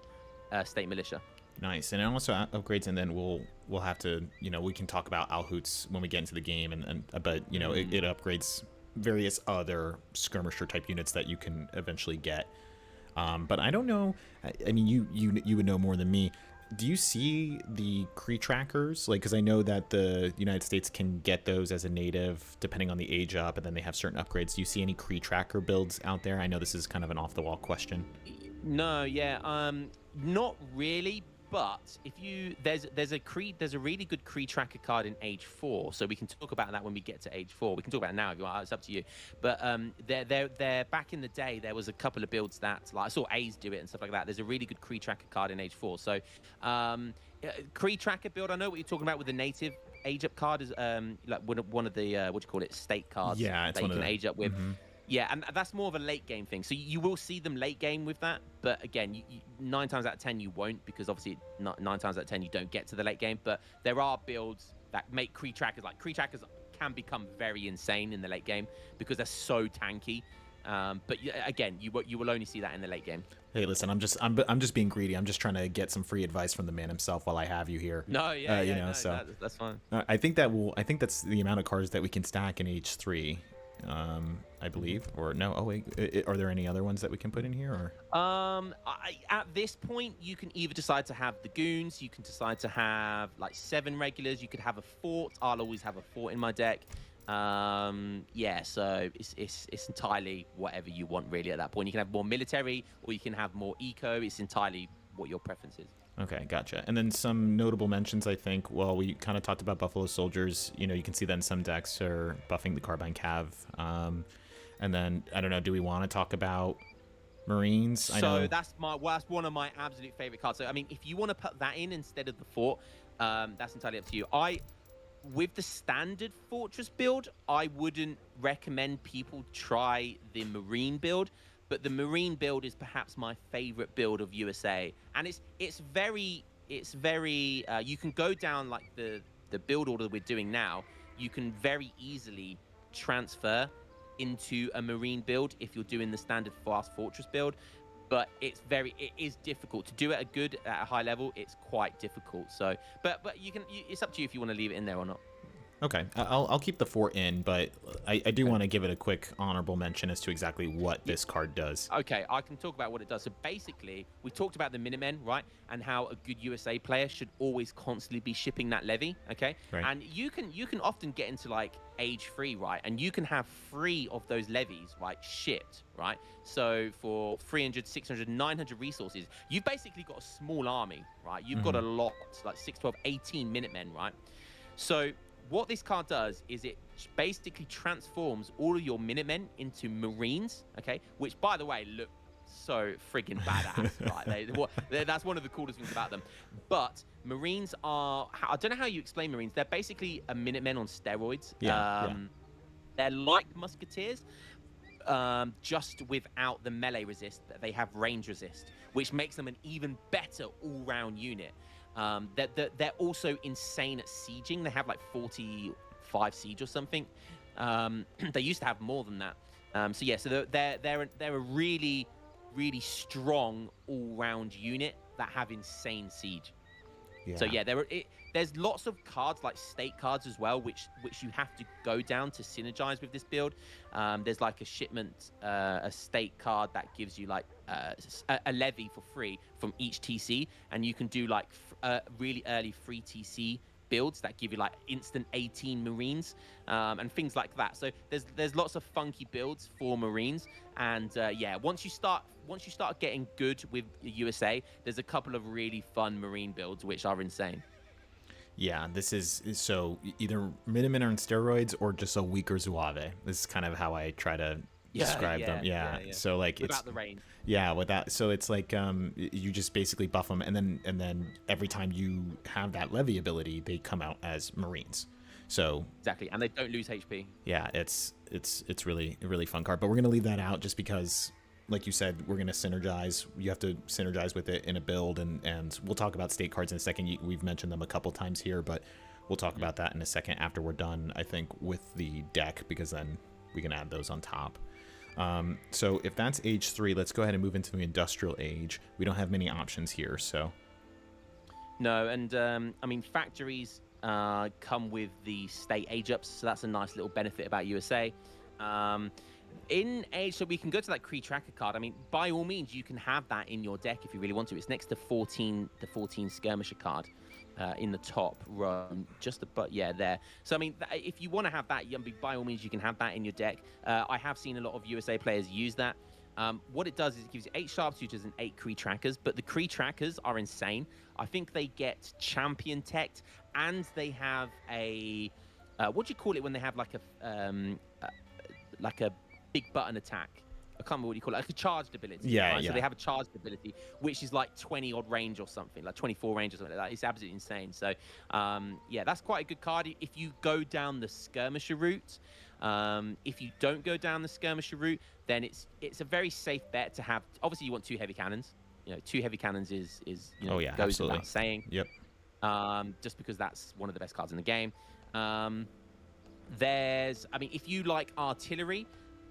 state militia. Nice. And it also upgrades, and then we'll have to, we can talk about Alhoots when we get into the game, but it upgrades various other skirmisher type units that you can eventually get. But I don't know. I mean, you would know more than me. Do you see the Kree trackers? Because I know that the United States can get those as a native, depending on the age up, and then they have certain upgrades. Do you see any Kree tracker builds out there? I know this is kind of an off the wall question. No, yeah, not really. But if there's a really good Kree tracker card in Age 4, so we can talk about that when we get to Age 4. We can talk about it now if you want. It's up to you. But they're back in the day, there was a couple of builds that I saw A's do it and stuff like that. There's a really good Kree tracker card in Age 4. So Kree tracker build, I know what you're talking about with the native age up card is like one of the state cards. Yeah, it's that one you can of the, age up with. Mm-hmm. Yeah, and that's more of a late game thing. So you will see them late game with that, but again, 9 times out of 10 you won't, because obviously 9 times out of 10 you don't get to the late game. But there are builds that make Kree trackers can become very insane in the late game because they're so tanky. But again, you will only see that in the late game. Hey, listen, I'm just being greedy. I'm just trying to get some free advice from the man himself while I have you here. No, yeah, you yeah, know, no, so that's fine. I think that's the amount of cards that we can stack in H3. I believe, or no? Oh wait, are there any other ones that we can put in here? Or At this point, you can either decide to have the goons, you can decide to have like 7 regulars, you could have a fort. I'll always have a fort in my deck. Yeah, so it's entirely whatever you want really at that point. You can have more military, or you can have more eco. It's entirely what your preference is. Okay, gotcha. And then some notable mentions, I think. Well, we kind of talked about Buffalo Soldiers. You know, you can see that in some decks are buffing the Carbine Cav. And then, I don't know, do we want to talk about Marines? So that's one of my absolute favorite cards. So, I mean, if you want to put that in instead of the fort, that's entirely up to you. With the standard Fortress build, I wouldn't recommend people try the Marine build. But the Marine build is perhaps my favorite build of USA, and it's very you can go down like the build order we're doing now. You can very easily transfer into a Marine build if you're doing the standard fast Fortress build, but it is difficult to do it at a high level. It's quite difficult. So, but it's up to you if you want to leave it in there or not. Okay, I'll keep the fort in, but I do want to give it a quick honorable mention as to exactly what this card does. Okay, I can talk about what it does. So basically, we talked about the Minutemen, right? And how a good USA player should always constantly be shipping that levy, okay? Right. And you can often get into like age 3, right? And you can have 3 of those levies, right, shipped, right? So for 300, 600, 900 resources, you've basically got a small army, right? You've got a lot, like 6, 12, 18 Minutemen, right? So what this card does is it basically transforms all of your Minutemen into Marines, okay? Which, by the way, look so friggin' badass, right? That's one of the coolest things about them. But Marines are, I don't know how you explain Marines. They're basically a Minutemen on steroids. Yeah. They're like Musketeers, just without the melee resist. They have range resist, which makes them an even better all-round unit. They're also insane at sieging. They have like 45 siege or something. They used to have more than that. So yeah, so they're a really, really strong all-round unit that have insane siege. Yeah. So yeah, there's lots of cards like state cards as well, which you have to go down to synergize with this build. There's like a shipment, a state card that gives you like a levy for free from each TC, and you can do like really early free TC builds that give you like instant 18 Marines and things like that. So there's lots of funky builds for Marines, and yeah, once you start getting good with the USA, there's a couple of really fun Marine builds which are insane. Yeah, this is so either Minutemen are on steroids or just a weaker Zouave. This is kind of how I try to describe them. Yeah. So like without the range. Yeah, without. So it's like you just basically buff them, and then every time you have that levy ability, they come out as Marines. So exactly, and they don't lose HP. Yeah, it's really a really fun card, but we're gonna leave that out just because, like you said, we're gonna synergize. You have to synergize with it in a build, and we'll talk about state cards in a second. We've mentioned them a couple times here, but we'll talk about that in a second after we're done, I think, with the deck, because then we can add those on top. So if that's age 3, let's go ahead and move into the industrial age. We don't have many options here, so. No, and I mean, factories come with the state age ups, so that's a nice little benefit about USA. In age, so we can go to that Kree Tracker card. I mean, by all means, you can have that in your deck if you really want to. It's next to the 14 Skirmisher card in the top row, just above, yeah, there. So, I mean, if you want to have that, by all means, you can have that in your deck. I have seen a lot of USA players use that. What it does is it gives you 8 sharpshooters and 8 Kree Trackers, but the Kree Trackers are insane. I think they get champion teched, and they have a what do you call it when they have like a big button attack? I can't remember what you call it, like a charged ability. Yeah, right? yeah. So they have a charged ability, which is like 20 odd range or something, like 24 range or something like that. It's absolutely insane. So, yeah, that's quite a good card if you go down the skirmisher route. If you don't go down the skirmisher route, then it's a very safe bet to have. Obviously, you want 2 heavy cannons. You know, 2 heavy cannons is oh, yeah, goes absolutely. without saying. Yep. Just because that's one of the best cards in the game. I mean, if you like artillery,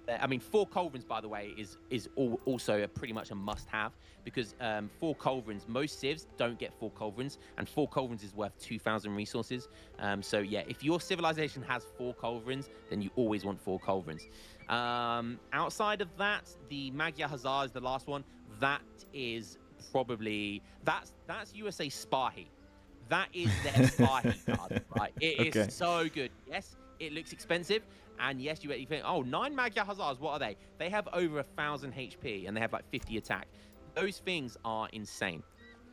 I mean, 4 Culverins, by the way, is also pretty much a must-have because 4 Culverins, most civs don't get 4 Culverins, and 4 Culverins is worth 2,000 resources. So yeah, if your civilization has 4 Culverins, then you always want 4 Culverins. Outside of that, the Magyar Hussar is the last one. That is probably that's USA Spahi. That is their Spahi card, right? It Okay. is so good. Yes, it looks expensive. And yes, you think, oh, 9 Magyar Hussars, what are they? They have over 1,000 HP and they have like 50 attack. Those things are insane.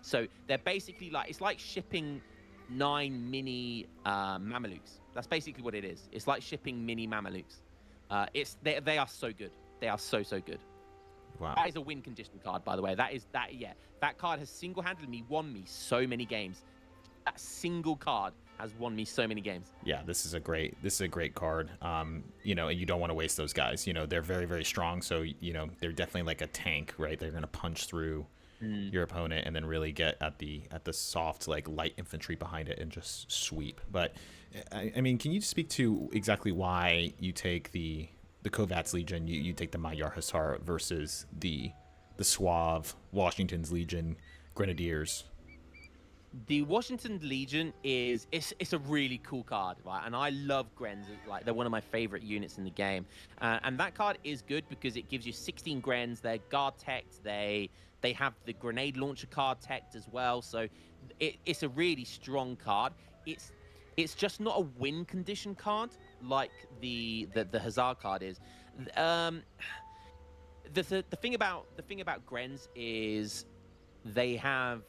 So they're basically like, it's like shipping 9 mini Mamelukes. That's basically what it is. It's like shipping mini Mamelukes. They are so good. They are so good. Wow. That is a win condition card, by the way. That card has single-handedly won me so many games. That single card has won me so many games. Yeah, this is a great card. You know, and you don't want to waste those guys. You know, they're very, very strong. So, you know, they're definitely like a tank, right? They're gonna punch through your opponent and then really get at the soft, like, light infantry behind it and just sweep. But I mean, can you speak to exactly why you take the Kovat's Legion, you take the Magyar Hussar versus the Suave Washington's Legion Grenadiers? The Washington Legion it's a really cool card, right? And I love Grens. Like, they're one of my favorite units in the game. And that card is good because it gives you 16 Grens. They're guard teched. They have the grenade launcher card teched as well. So it's a really strong card. It's just not a win condition card like the Hussar card is. The thing about Grens is they have,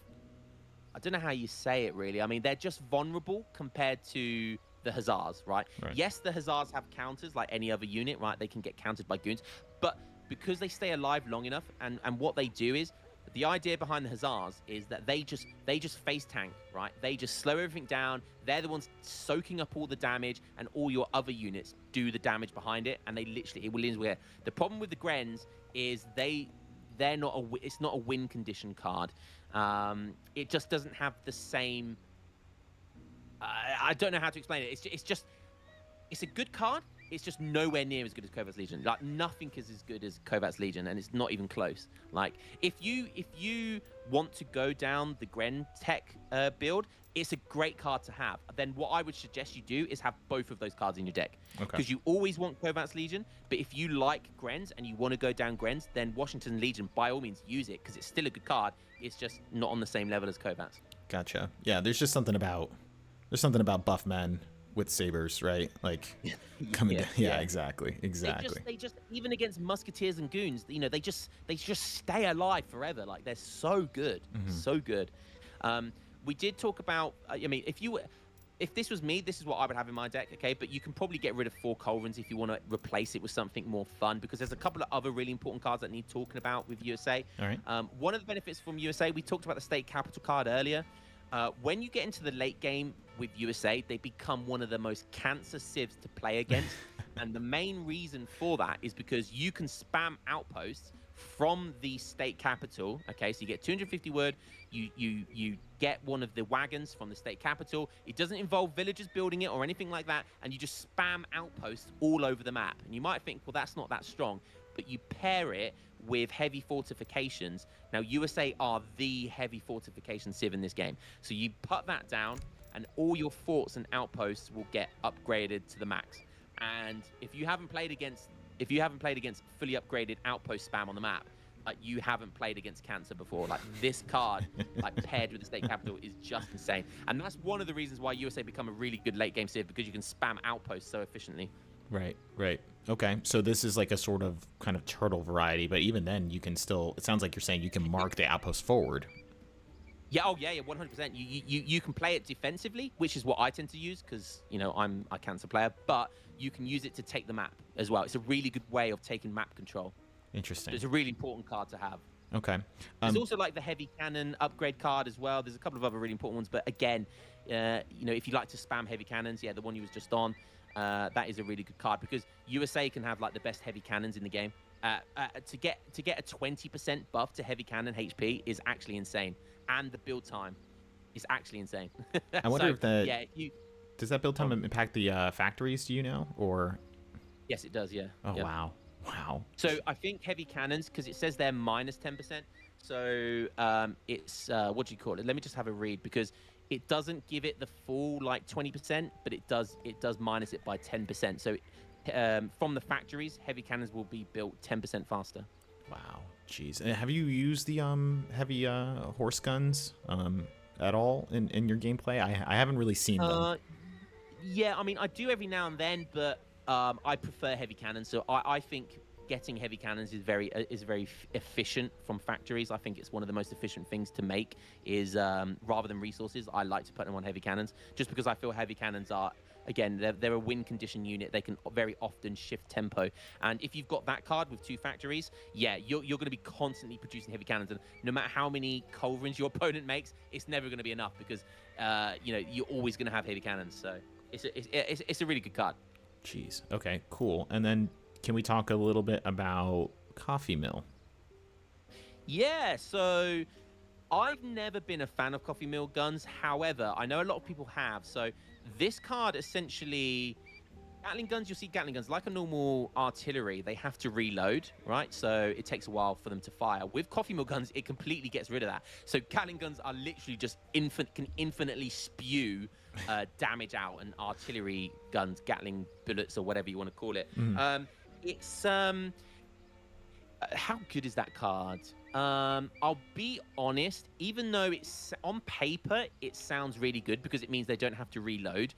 I don't know how you say it really. I mean, they're just vulnerable compared to the Hussars, right? Yes, the Hussars have counters like any other unit, right? They can get countered by goons, but because they stay alive long enough, and what they do is, the idea behind the Hussars is that they just face tank, right? They just slow everything down. They're the ones soaking up all the damage, and all your other units do the damage behind it, and it will lose. The problem with the Grens is it's not a win condition card. It just doesn't have the same. I don't know how to explain it. It's a good card. It's just nowhere near as good as Kovat's Legion. Like, nothing is as good as Kovat's Legion, and it's not even close. Like, if you want to go down the Gren Tech build, it's a great card to have. Then what I would suggest you do is have both of those cards in your deck. Because you always want Kovat's Legion, but if you like Grens and you want to go down Grens, then Washington Legion, by all means, use it, because it's still a good card. It's just not on the same level as Kovat's. Gotcha. Yeah, there's something about buff men with sabers, right? Like, coming down. Yeah, exactly. They just even against musketeers and goons, you know, they just stay alive forever. Like, they're so good, so good. We did talk about. I mean, if this was me, this is what I would have in my deck, okay? But you can probably get rid of 4 Culverins if you want to replace it with something more fun, because there's a couple of other really important cards that need talking about with USA. All right. One of the benefits from USA, we talked about the state capital card earlier. When you get into the late game with USA, they become one of the most cancer civs to play against. And the main reason for that is because you can spam outposts from the state capital. Okay, so you get 250 word, you get one of the wagons from the state capital. It doesn't involve villagers building it or anything like that, and you just spam outposts all over the map. And you might think, well, that's not that strong, but you pair it with heavy fortifications. Now, USA are the heavy fortification civ in this game. So you put that down, and all your forts and outposts will get upgraded to the max. And if you haven't played against fully upgraded outpost spam on the map, you haven't played against cancer before. Like, this card, like, paired with the state capital, is just insane. And that's one of the reasons why USA become a really good late game civ, because you can spam outposts so efficiently. Right. Okay, so this is like a sort of kind of turtle variety, but even then, you can still. It sounds like you're saying you can mark the outpost forward. Yeah. Oh, yeah. 100%. You can play it defensively, which is what I tend to use because, you know, I'm a cancer player. But you can use it to take the map as well. It's a really good way of taking map control. Interesting. It's a really important card to have. Okay. There's also like the heavy cannon upgrade card as well. There's a couple of other really important ones, but again, you know, if you like to spam heavy cannons, yeah, the one you was just on. That is a really good card because USA can have like the best heavy cannons in the game. To get a 20% buff to heavy cannon HP is actually insane, and the build time is actually insane. I wonder if that does that build time impact the factories? Do you know? Or yes, it does. Yeah. Oh, yep. wow. Wow. So I think heavy cannons, because it says they're minus 10%. So it's what do you call it? Let me just have a read, because it doesn't give it the full like 20%, but it does minus it by 10%. So from the factories, heavy cannons will be built 10% faster. Wow. Jeez. And have you used the heavy horse guns at all in your gameplay? I haven't really seen them. Uh, Yeah, I mean, I do every now and then, but I prefer heavy cannons. So I think getting heavy cannons is very efficient from factories. I think it's one of the most efficient things to make. Is rather than resources, I like to put them on heavy cannons, just because I feel heavy cannons are, again, they're a win condition unit. They can very often shift tempo, and if you've got that card with 2 factories, yeah, you're going to be constantly producing heavy cannons, and no matter how many culverins your opponent makes, it's never going to be enough, because you're always going to have heavy cannons. So. It's a really good card. Jeez. Okay, cool. And then can we talk a little bit about Coffee Mill? Yeah, so I've never been a fan of Coffee Mill guns. However, I know a lot of people have. So this card essentially, Gatling guns, you'll see Gatling guns like a normal artillery. They have to reload, right? So it takes a while for them to fire. With Coffee Mill guns, it completely gets rid of that. So Gatling guns are literally just can infinitely spew damage out, and artillery guns, Gatling bullets, or whatever you want to call it. It's how good is that card? I'll be honest, even though it's on paper, it sounds really good because it means they don't have to reload.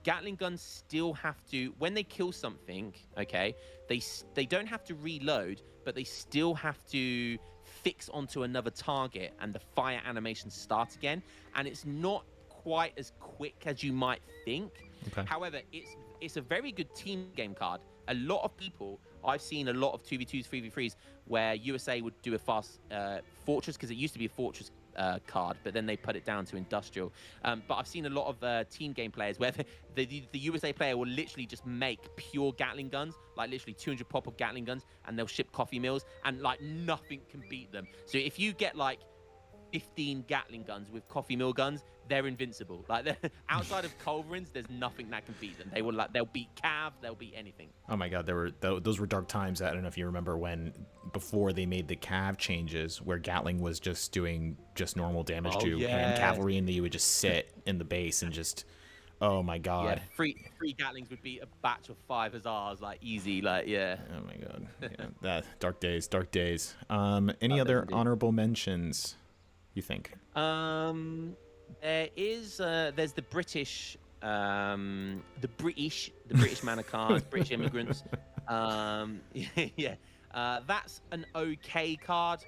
Gatling guns still have to, when they kill something, okay, they don't have to reload, but they still have to fix onto another target, and the fire animation starts again. And it's not quite as quick as you might think. Okay. However, it's a very good team game card. A lot of people, I've seen a lot of 2v2s, 3v3s, where USA would do a fast fortress, because it used to be a fortress card, but then they put it down to industrial. But I've seen a lot of team game players where the USA player will literally just make pure Gatling guns, like literally 200 pop of Gatling guns, and they'll ship Coffee Mills, and like nothing can beat them. So if you get like 15 Gatling guns with Coffee Mill guns, they're invincible. Like outside of culverins, there's nothing that can beat them. They'll beat Cav, they'll beat anything. Oh my God, those were dark times. I don't know if you remember when, before they made the Cav changes, where Gatling was just doing just normal damage to hand cavalry, and then you would just sit in the base and just, oh my God. Yeah, three Gatlings would beat a batch of 5 Hussars, like easy, like yeah. Oh my God, yeah, that dark days. Any other honorable mentions, you think? There's the British mana card, British immigrants. Yeah, that's an okay card.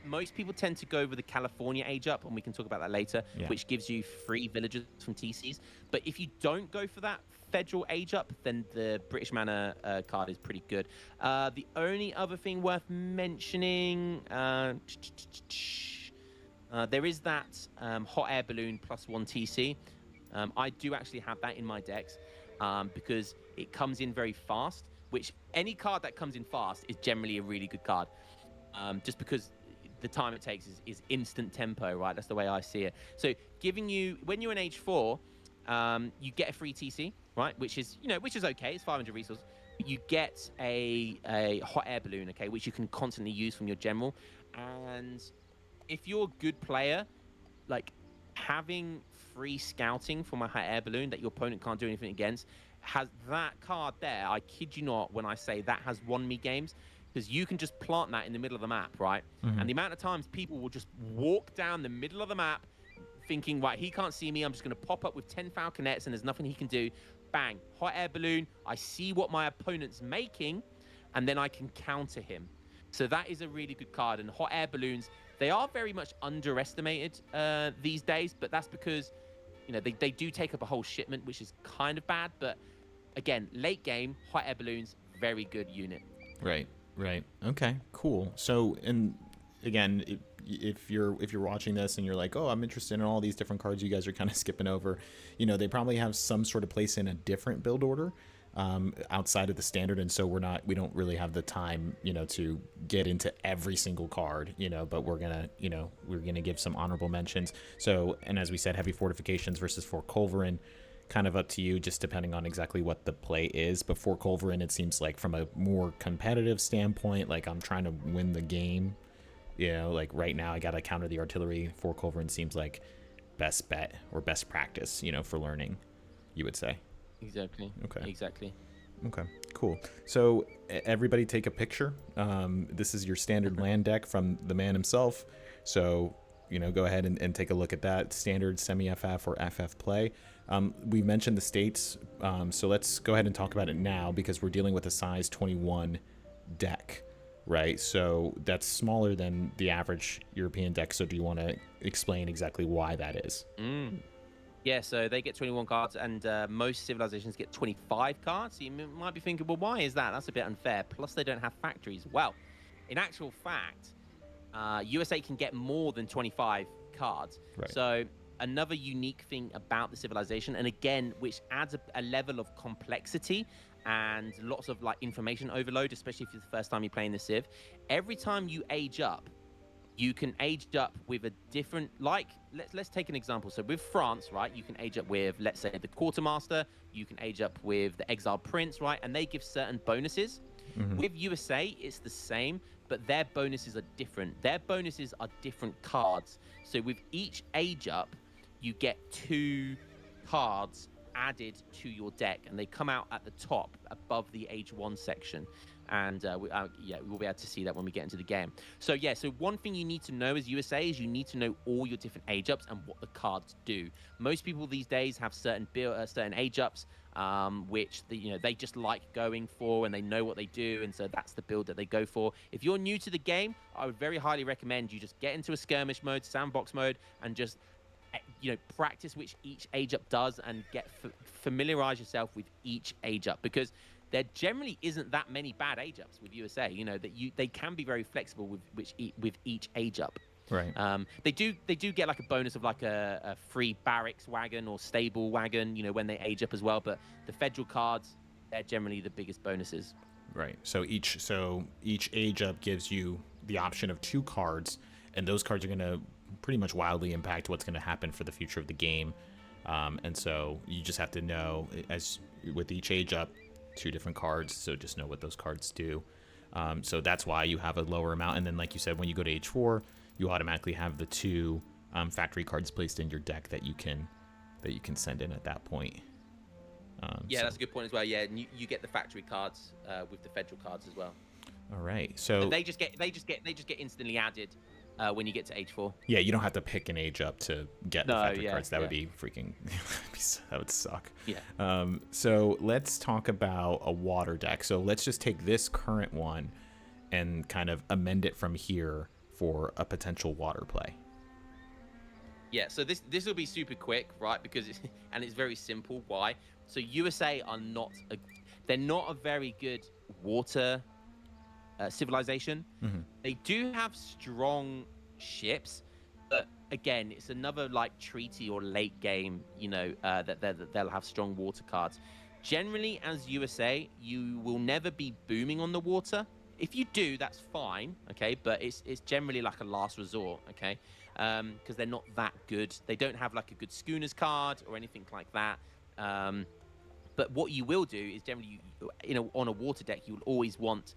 Most people tend to go with the California Age Up, and we can talk about that later, which gives you free villagers from TCs. But if you don't go for that Federal Age Up, then the British Mana card is pretty good. The only other thing worth mentioning, there is that Hot Air Balloon +1 TC. I do actually have that in my decks because it comes in very fast, which any card that comes in fast is generally a really good card. Just because the time it takes is instant tempo, right? That's the way I see it. So giving you, when you're in Age 4, you get a free TC, right? Which is okay. It's 500 resources. You get a Hot Air Balloon, okay, which you can constantly use from your general. And if you're a good player, like having free scouting from a Hot Air Balloon that your opponent can't do anything against, has that card there, I kid you not when I say that has won me games, because you can just plant that in the middle of the map, right? And the amount of times people will just walk down the middle of the map thinking, right, he can't see me, I'm just going to pop up with 10 Falconets and there's nothing he can do. Bang, Hot Air Balloon, I see what my opponent's making, and then I can counter him. So that is a really good card. And Hot Air Balloons, they are very much underestimated these days, but that's because, they do take up a whole shipment, which is kind of bad. But again, late game, Hot Air Balloons, very good unit. Right. Okay, cool. So, and again, if you're watching this and you're like, oh, I'm interested in all these different cards you guys are kind of skipping over, they probably have some sort of place in a different build order outside of the standard, and so we don't really have the time to get into every single card, but we're gonna give some honorable mentions. So, and as we said, heavy fortifications versus Fort Culverin, kind of up to you, just depending on exactly what the play is. But for Culverin, it seems like from a more competitive standpoint, like I'm trying to win the game. You know, like right now I got to counter the artillery. For Culverin seems like best bet or best practice, you know, for learning, you would say. Exactly. Okay. Exactly. Okay, cool. So everybody take a picture. This is your standard land deck from the man himself. So, you know, go ahead and take a look at that standard semi-FF or FF play. We mentioned the states, so let's go ahead and talk about it now because we're dealing with a size 21 deck, right? So that's smaller than the average European deck. So do you want to explain exactly why that is? Yeah, so they get 21 cards, and most civilizations get 25 cards. So you might be thinking, well, why is that? That's a bit unfair. Plus, they don't have factories. Well, in actual fact, USA can get more than 25 cards. Right. So another unique thing about the civilization, and again, which adds a level of complexity and lots of like information overload, especially if it's the first time you're playing the Civ. Every time you age up, you can age up with a different, like, let's take an example. So with France, right, you can age up with, let's say, the quartermaster. You can age up with the exiled prince, right, and they give certain bonuses. With USA, it's the same, but their bonuses are different. Their bonuses are different cards. So with each age up, you get 2 cards added to your deck, and they come out at the top above the age 1 section. And we'll be able to see that when we get into the game. So yeah, so one thing you need to know as USA is you need to know all your different age ups and what the cards do. Most people these days have certain age ups, which they just like going for, and they know what they do, and so that's the build that they go for. If you're new to the game, I would very highly recommend you just get into a skirmish mode, sandbox mode, and just practice which each age up does, and familiarize yourself with each age up, because there generally isn't that many bad age ups with USA. They can be very flexible with each age up. Right. They do get like a bonus of like a free barracks wagon or stable wagon, when they age up as well. But the federal cards, they're generally the biggest bonuses. Right. So each age up gives you the option of 2 cards, and those cards are going to pretty much wildly impact what's going to happen for the future of the game. And so you just have to know, as with each age up, 2 different cards, so just know what those cards do. So that's why you have a lower amount, and then like you said, when you go to age 4, you automatically have the 2 factory cards placed in your deck that you can send in at that point. That's a good point as well. Yeah, and you get the factory cards with the federal cards as well. All right, so and they just get instantly added when you get to age 4. Yeah, you don't have to pick an age up to get the factory cards. That would be freaking that would suck. Yeah. So let's talk about a water deck. So let's just take this current one and kind of amend it from here for a potential water play. Yeah, so this will be super quick, right? Because it's very simple. Why? So USA are not a very good water civilization. They do have strong ships, but again, it's another like treaty or late game, that they'll have strong water cards. Generally, as USA, you will never be booming on the water. If you do, that's fine, okay, but it's generally like a last resort, okay, because they're not that good. They don't have like a good schooners card or anything like that. But what you will do is generally, on a water deck, you will always want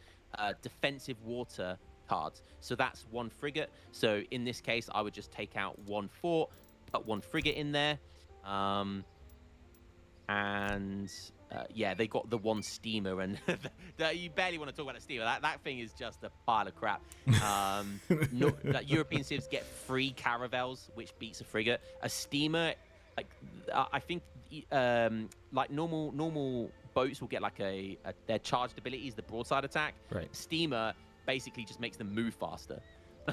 defensive water cards. So that's 1 frigate. So in this case, I would just take out 1 fort, put 1 frigate in there, they got the 1 steamer, and you barely want to talk about a steamer. That thing is just a pile of crap. European civs get 3 caravels, which beats a frigate. A steamer, like I think, like normal boats will get like their charged ability is the broadside attack. Right. Steamer basically just makes them move faster.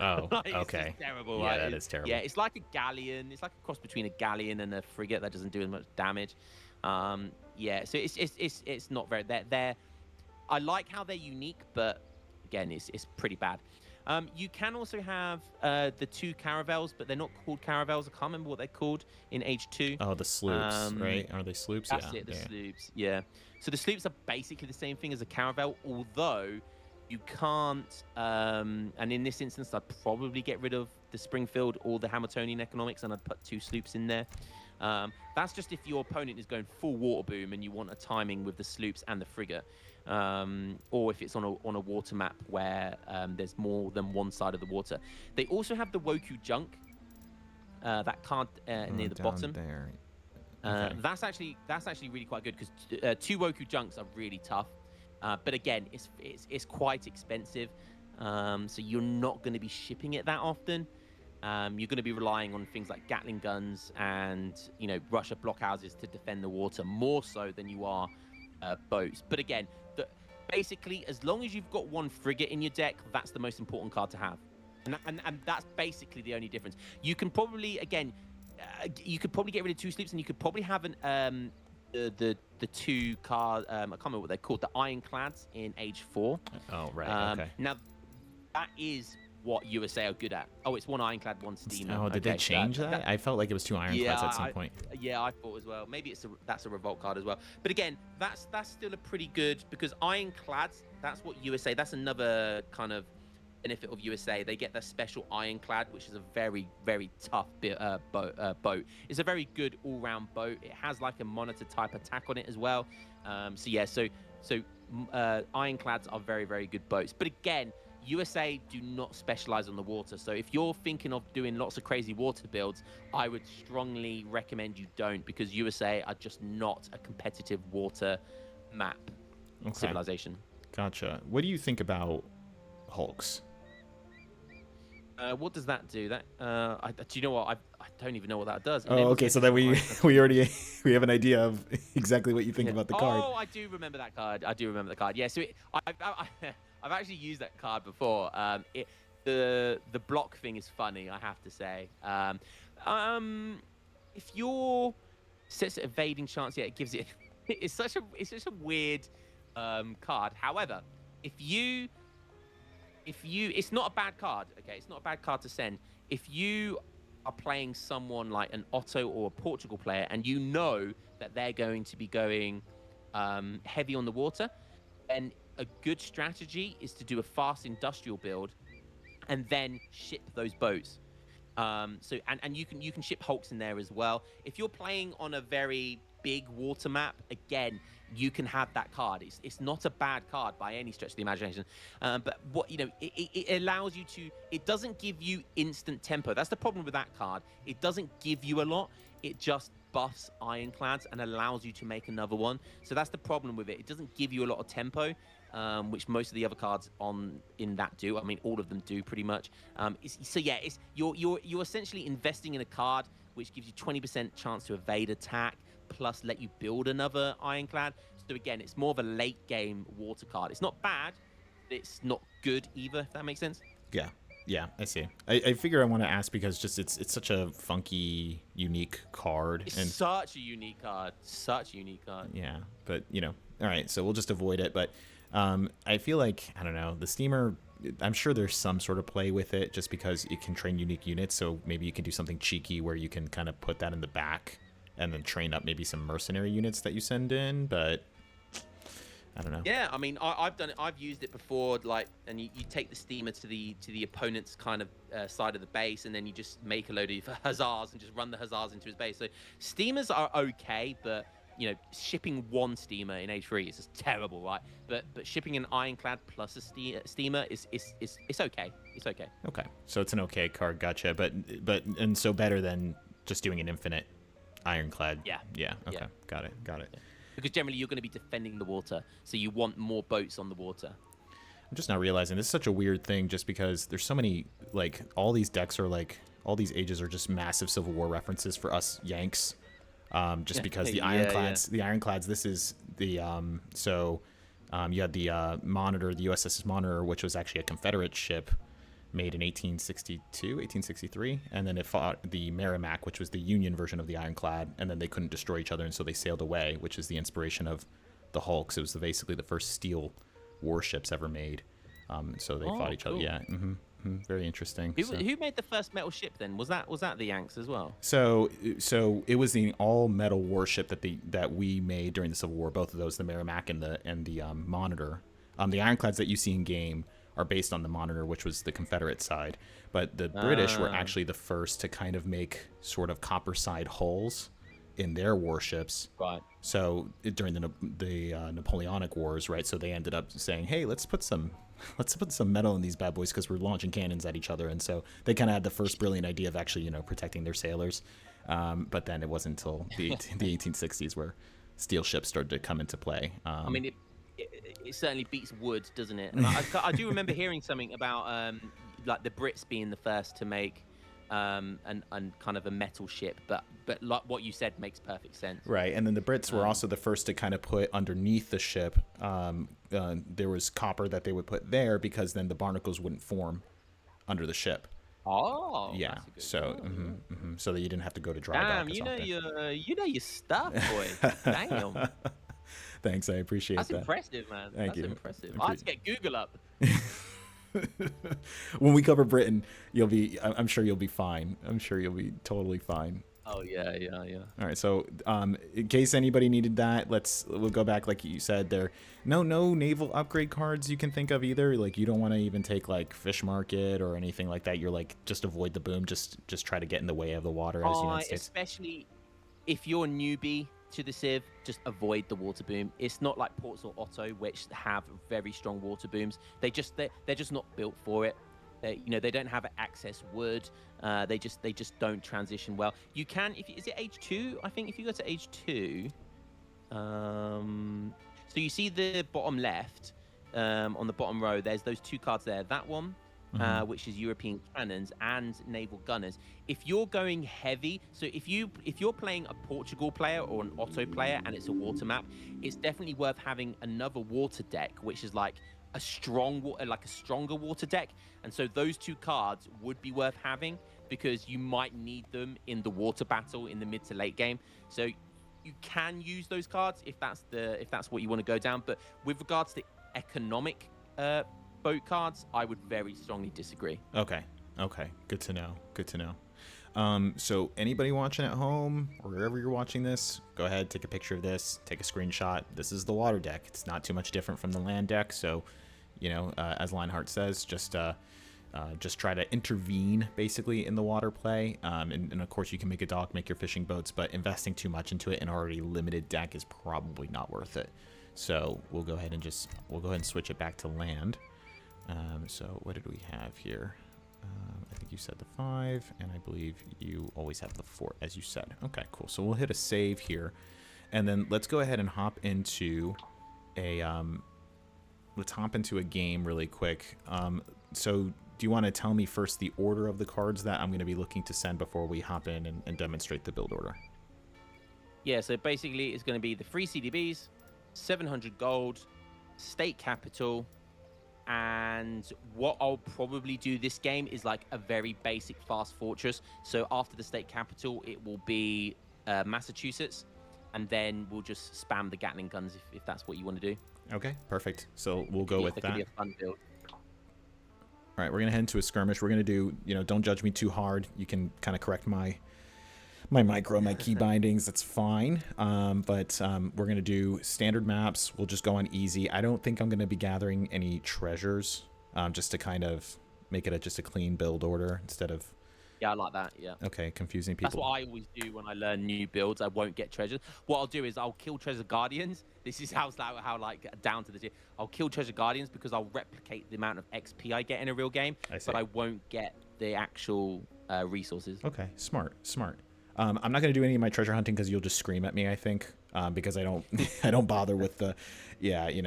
Oh, Like, okay. It's terrible, Yeah, right? that is terrible. Yeah, it's like a galleon. It's like a cross between a galleon and a frigate that doesn't do as much damage. So it's not very. They're I like how they're unique, but again, it's pretty bad. You can also have the 2 caravels, but they're not called caravels. I can't remember what they're called in age 2. Oh, the sloops, right? Are they sloops? That's it, the sloops. Yeah. So the sloops are basically the same thing as a caravel, although you can't. And in this instance, I'd probably get rid of the Springfield or the Hamiltonian economics, and I'd put 2 sloops in there. That's just if your opponent is going full water boom and you want a timing with the sloops and the frigate, or if it's on a water map where there's more than one side of the water. They also have the Woku Junk, that card near the Down bottom. there. Okay. That's actually really quite good because 2 Woku Junks are really tough. But again, it's quite expensive, so you're not going to be shipping it that often. You're going to be relying on things like Gatling guns and Russia blockhouses to defend the water more so than you are boats. But again, basically, as long as you've got 1 frigate in your deck, that's the most important card to have, and that's basically the only difference. You can probably you could probably get rid of 2 sloops, and you could probably have the 2 card. I can't remember what they're called. The Ironclads in Age 4. Oh right. Okay. Now that is what USA are good at. Oh, it's 1 Ironclad, 1 Steamer. Oh, did they change that? I felt like it was 2 Ironclads at some point. Yeah, I thought as well. Maybe that's a revolt card as well. But again, that's still a pretty good, because Ironclads, that's what USA. That's another kind of benefit of USA. They get their special Ironclad, which is a very, very tough boat. It's a very good all-round boat. It has like a monitor type attack on it as well. So Ironclads are very, very good boats. But again, USA do not specialize on the water. So if you're thinking of doing lots of crazy water builds, I would strongly recommend you don't, because USA are just not a competitive water map civilization. Gotcha. What do you think about Hulks? What does that do? Do you know what? I don't even know what that does. Oh, okay. So that we already we have an idea of exactly what you think about the card. Oh, I do remember that card. Yeah. So I've actually used that card before. The block thing is funny, I have to say. If your sets evading chance, it gives it. It's such a weird card. However, if you, it's not a bad card. Okay, it's not a bad card to send. If you are playing someone like an Otto or a Portugal player, and you know that they're going to be going heavy on the water, then a good strategy is to do a fast industrial build and then ship those boats. And you can ship Hulks in there as well. If you're playing on a very big water map, again, you can have that card. It's not a bad card by any stretch of the imagination. But what it allows you to. It doesn't give you instant tempo. That's the problem with that card. It doesn't give you a lot. It just buffs Ironclads and allows you to make another one. So that's the problem with it. It doesn't give you a lot of tempo, which most of the other cards in that do. I mean, all of them do pretty much. You're essentially investing in a card which gives you 20% chance to evade attack, plus let you build another Ironclad. So again, it's more of a late game water card. It's not bad, but it's not good either, if that makes sense. Yeah, I see. I figure I want to ask because just it's such a funky, unique card. It's such a unique card. Yeah, but all right, so we'll just avoid it. But I feel like, I don't know, the Steamer, I'm sure there's some sort of play with it just because it can train unique units. So maybe you can do something cheeky where you can kind of put that in the back and then train up maybe some mercenary units that you send in. But I don't know. Yeah, I mean, I've done it. I've used it before, and you take the Steamer to the opponent's kind of side of the base, and then you just make a load of hussars and just run the hussars into his base. So Steamers are okay, but shipping 1 Steamer in Age 3 is just terrible, right? But shipping an Ironclad plus a Steamer is okay. It's okay. Okay, so it's an okay card, gotcha. But so better than just doing an infinite Ironclad. Yeah. Okay, Yeah. Got it. Yeah. Because generally you're going to be defending the water, so you want more boats on the water. I'm just not realizing this is such a weird thing just because there's so many, all these decks are all these ages are just massive Civil War references for us Yanks. Just because the Ironclads, this is the, you had the Monitor, the USS Monitor, which was actually a Confederate ship made in 1863, and then it fought the Merrimack, which was the Union version of the Ironclad, and then they couldn't destroy each other, and so they sailed away, which is the inspiration of the Hulks. It was basically the first steel warships ever made. So they fought each other. Yeah. Very interesting. Who made the first metal ship then? Was that the Yanks as well? So it was the all metal warship that we made during the Civil War. Both of those, the Merrimack and the Monitor. The Ironclads that you see in game are based on the Monitor, which was the Confederate side. But the British were actually the first to kind of make sort of copper side hulls. in their warships. Right. So during the Napoleonic Wars, right? So they ended up saying, "Hey, let's put some metal in these bad boys because we're launching cannons at each other." And so they kind of had the first brilliant idea of actually, protecting their sailors. But then it wasn't until the 1860s where steel ships started to come into play. I mean, it certainly beats wood, doesn't it? And I do remember hearing something about like the Brits being the first to make and kind of a metal ship, but like what you said makes perfect sense. Right, and then the Brits were also the first to kind of put underneath the ship. There was copper that they would put there because then the barnacles wouldn't form under the ship. Oh, yeah. That's a good So, so that you didn't have to go to dry damn, dock. you know your stuff, boy. Damn. Thanks, I appreciate that. That's impressive, man. Thank you. That's impressive. I have to get Google up. When we cover Britain, I'm sure you'll be fine. I'm sure you'll be totally fine. Oh yeah. All right, so in case anybody needed that, we'll go back like you said there. No naval upgrade cards you can think of either. Like you don't want to even take like Fish Market or anything like that. You're like just avoid the boom. Just try to get in the way of the water as United States. Especially if you're a newbie to the Civ, just avoid the water boom. It's not like Ports or Otto, which have very strong water booms. They're just not built for it. They don't have access wood. They just don't transition well. You can is it age 2? I think if you go to age 2, so you see the bottom left, on the bottom row, there's those 2 cards there. That one, which is European cannons and naval gunners. If you're going heavy, so if you're playing a Portugal player or an Otto player and it's a water map, it's definitely worth having another water deck, which is like a stronger water deck. And so those 2 cards would be worth having because you might need them in the water battle in the mid to late game. So you can use those cards if that's what you want to go down. But with regards to economic boat cards, I would very strongly disagree. Okay. Good to know. So anybody watching at home or wherever you're watching this, go ahead, take a picture of this, take a screenshot. This is the water deck. It's not too much different from the land deck. So, as Lionheart says, just try to intervene basically in the water play. And of course you can make a dock, make your fishing boats, but investing too much into it in an already limited deck is probably not worth it. So we'll go ahead and switch it back to land. So what did we have here? I think you said the 5, and I believe you always have the 4, as you said. Okay, cool. So we'll hit a save here, and then let's go ahead and hop into a game really quick. So do you want to tell me first the order of the cards that I'm going to be looking to send before we hop in and demonstrate the build order? Yeah, so basically it's going to be the 3 CDBs, 700 gold, state capital. And what I'll probably do this game is like a very basic fast fortress. So after the state capital, it will be Massachusetts, and then we'll just spam the Gatling guns if that's what you want to do. Okay, perfect. So we'll go with that. Could be a fun build. All right, we're gonna head into a skirmish. We're gonna do, don't judge me too hard. You can kind of correct my key bindings, that's fine. But we're going to do standard maps. We'll just go on easy. I don't think I'm going to be gathering any treasures, just to kind of make it just a clean build order instead of... Yeah, I like that, yeah. Okay, confusing people. That's what I always do when I learn new builds. I won't get treasures. What I'll do is I'll kill treasure guardians. This is how down to the tier. I'll kill treasure guardians because I'll replicate the amount of XP I get in a real game, but I won't get the actual resources. Okay, smart. I'm not going to do any of my treasure hunting because you'll just scream at me, I think, because I don't bother with the,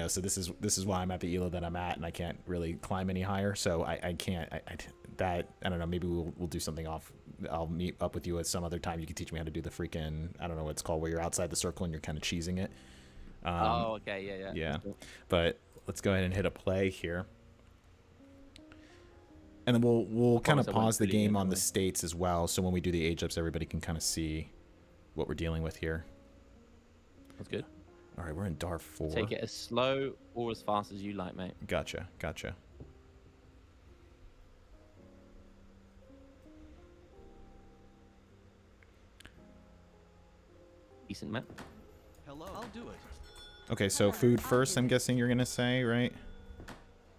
so this is why I'm at the ELO that I'm at, and I can't really climb any higher, so I can't, I don't know, maybe we'll do something off. I'll meet up with you at some other time. You can teach me how to do the freaking, I don't know what it's called, where you're outside the circle and you're kind of cheesing it. Okay, yeah. But let's go ahead and hit a play here. And then we'll kind of pause the game on the states as well, so when we do the age ups, everybody can kind of see what we're dealing with here. That's good. All right, we're in Darfur. Take it as slow or as fast as you like, mate. Gotcha. Decent map. Hello, I'll do it. Okay, so food first, I'm guessing you're going to say, right?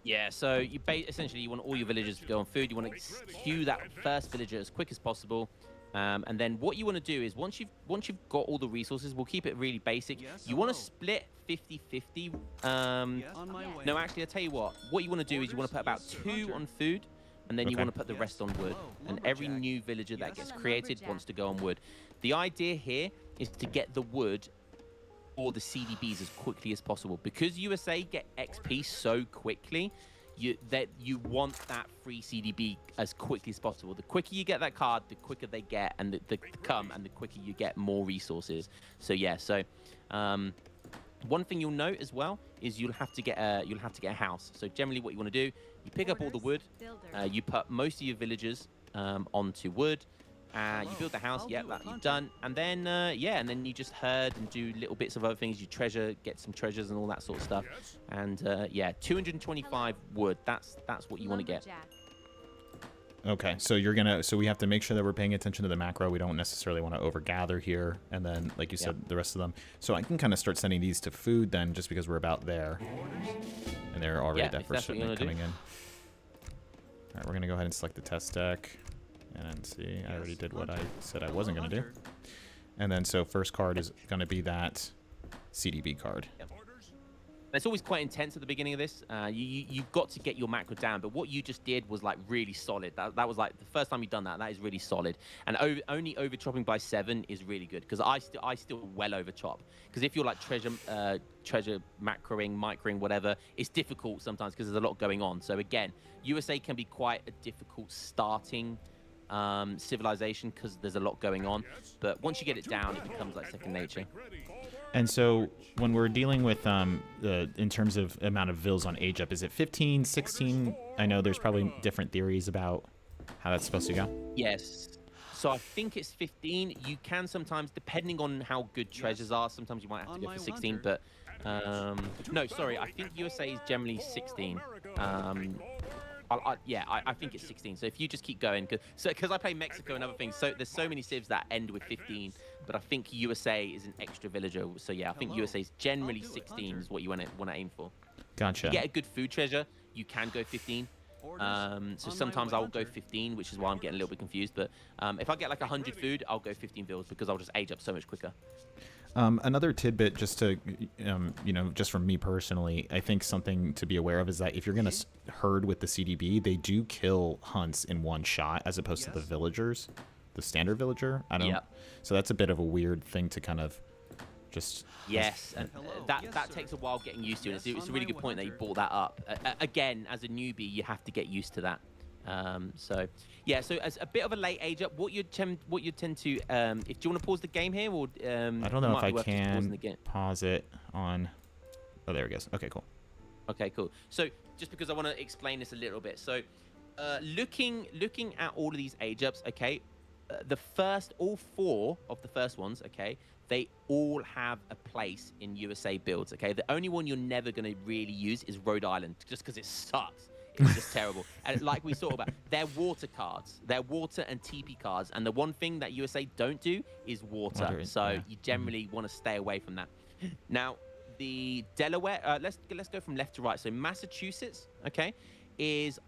Yeah, so essentially you want all your villagers to go on food. You want to queue that first villager as quick as possible. And then what you want to do is once you've got all the resources, we'll keep it really basic. Yes, You want to hello. split 50-50. Yes, on my way. No, actually, I'll tell you what you want to do is you want to put about Orders? Yes, 2 sir. on food, and then you Okay. want to put the rest on wood. Hello, And every lumberjack. new villager that Yes. gets I'm a created lumberjack. wants to go on wood. The idea here is to get the wood or the CDBs as quickly as possible. Because USA get XP so quickly, you want that free CDB as quickly as possible. The quicker you get that card, the quicker they get, and the quicker you get more resources. So yeah, one thing you'll note as well is you'll have to get a house. So generally, what you want to do, you pick up all the wood, you put most of your villagers onto wood. You build the house, I'll yeah, do a that you've contract. done, and then and then you just herd and do little bits of other things. You get some treasures and all that sort of stuff, and 225 wood. That's what you want to get. Okay, so we have to make sure that we're paying attention to the macro. We don't necessarily want to overgather here, and then, like you said, the rest of them. So I can kind of start sending these to food then, just because we're about there, and they're already Yeah, that if first that's what you shipment wanna do. coming in. All right, we're gonna go ahead and select the test deck, and then see. I already did what I said I wasn't gonna do, and then so first card is gonna be that CDB card. It's always quite intense at the beginning of this. You've got to get your macro down, but what you just did was like really solid. That was like the first time you've done that. That is really solid. And only over chopping by 7 is really good because I still well over chop. Because if you're like treasure macroing, microing, whatever, it's difficult sometimes because there's a lot going on. So again, USA can be quite a difficult starting civilization because there's a lot going on. But once you get it down, it becomes like second nature. And so when we're dealing with in terms of amount of vills on age up, is it 15, 16? I know there's probably different theories about how that's supposed to go. Yes. So I think it's 15. You can sometimes, depending on how good treasures are, sometimes you might have to On go my for 16. hunter. But no, sorry. I think USA is generally 16. I think it's 16. So if you just keep going, because I play Mexico and other things, so there's so many civs that end with 15. But I think USA is an extra villager. So yeah, I think Hello. USA is generally I'll do it, 16 Hunter. is what you want to aim for. Gotcha. To get a good food treasure, you can go 15. Orders? So On my sometimes way, I'll go Hunter. 15, which is why I'm getting a little bit confused. But if I get like 100 food, I'll go 15 vills because I'll just age up so much quicker. Another tidbit, just to, just from me personally, I think something to be aware of is that if you're going to herd with the CDB, they do kill hunts in one shot as opposed to the Yes. villagers, the standard villager. I don't. Yep. So that's a bit of a weird thing to kind of just. Yes, and Hello. that Yes, that sir. takes a while getting used to. Yes, It's a on really my good point that you Hunter. brought that up. Again, as a newbie, you have to get used to that. So as a bit of a late age up, what you tend to if do you want to pause the game here or I don't know it if might I be worth just pausing can the game. pause it on. Oh, there it goes. Okay, cool. Okay, cool. So just because I want to explain this a little bit. So looking at all of these age ups, okay, all 4 of the first ones, okay, they all have a place in USA builds, okay? The only one you're never going to really use is Rhode Island, just because it sucks. It's just terrible. And like we saw about, they're water cards. They're water and TP cards. And the one thing that USA don't do is water. Water, So yeah. you generally want to stay away from that. Now, the Delaware, let's go from left to right. So Massachusetts, okay, is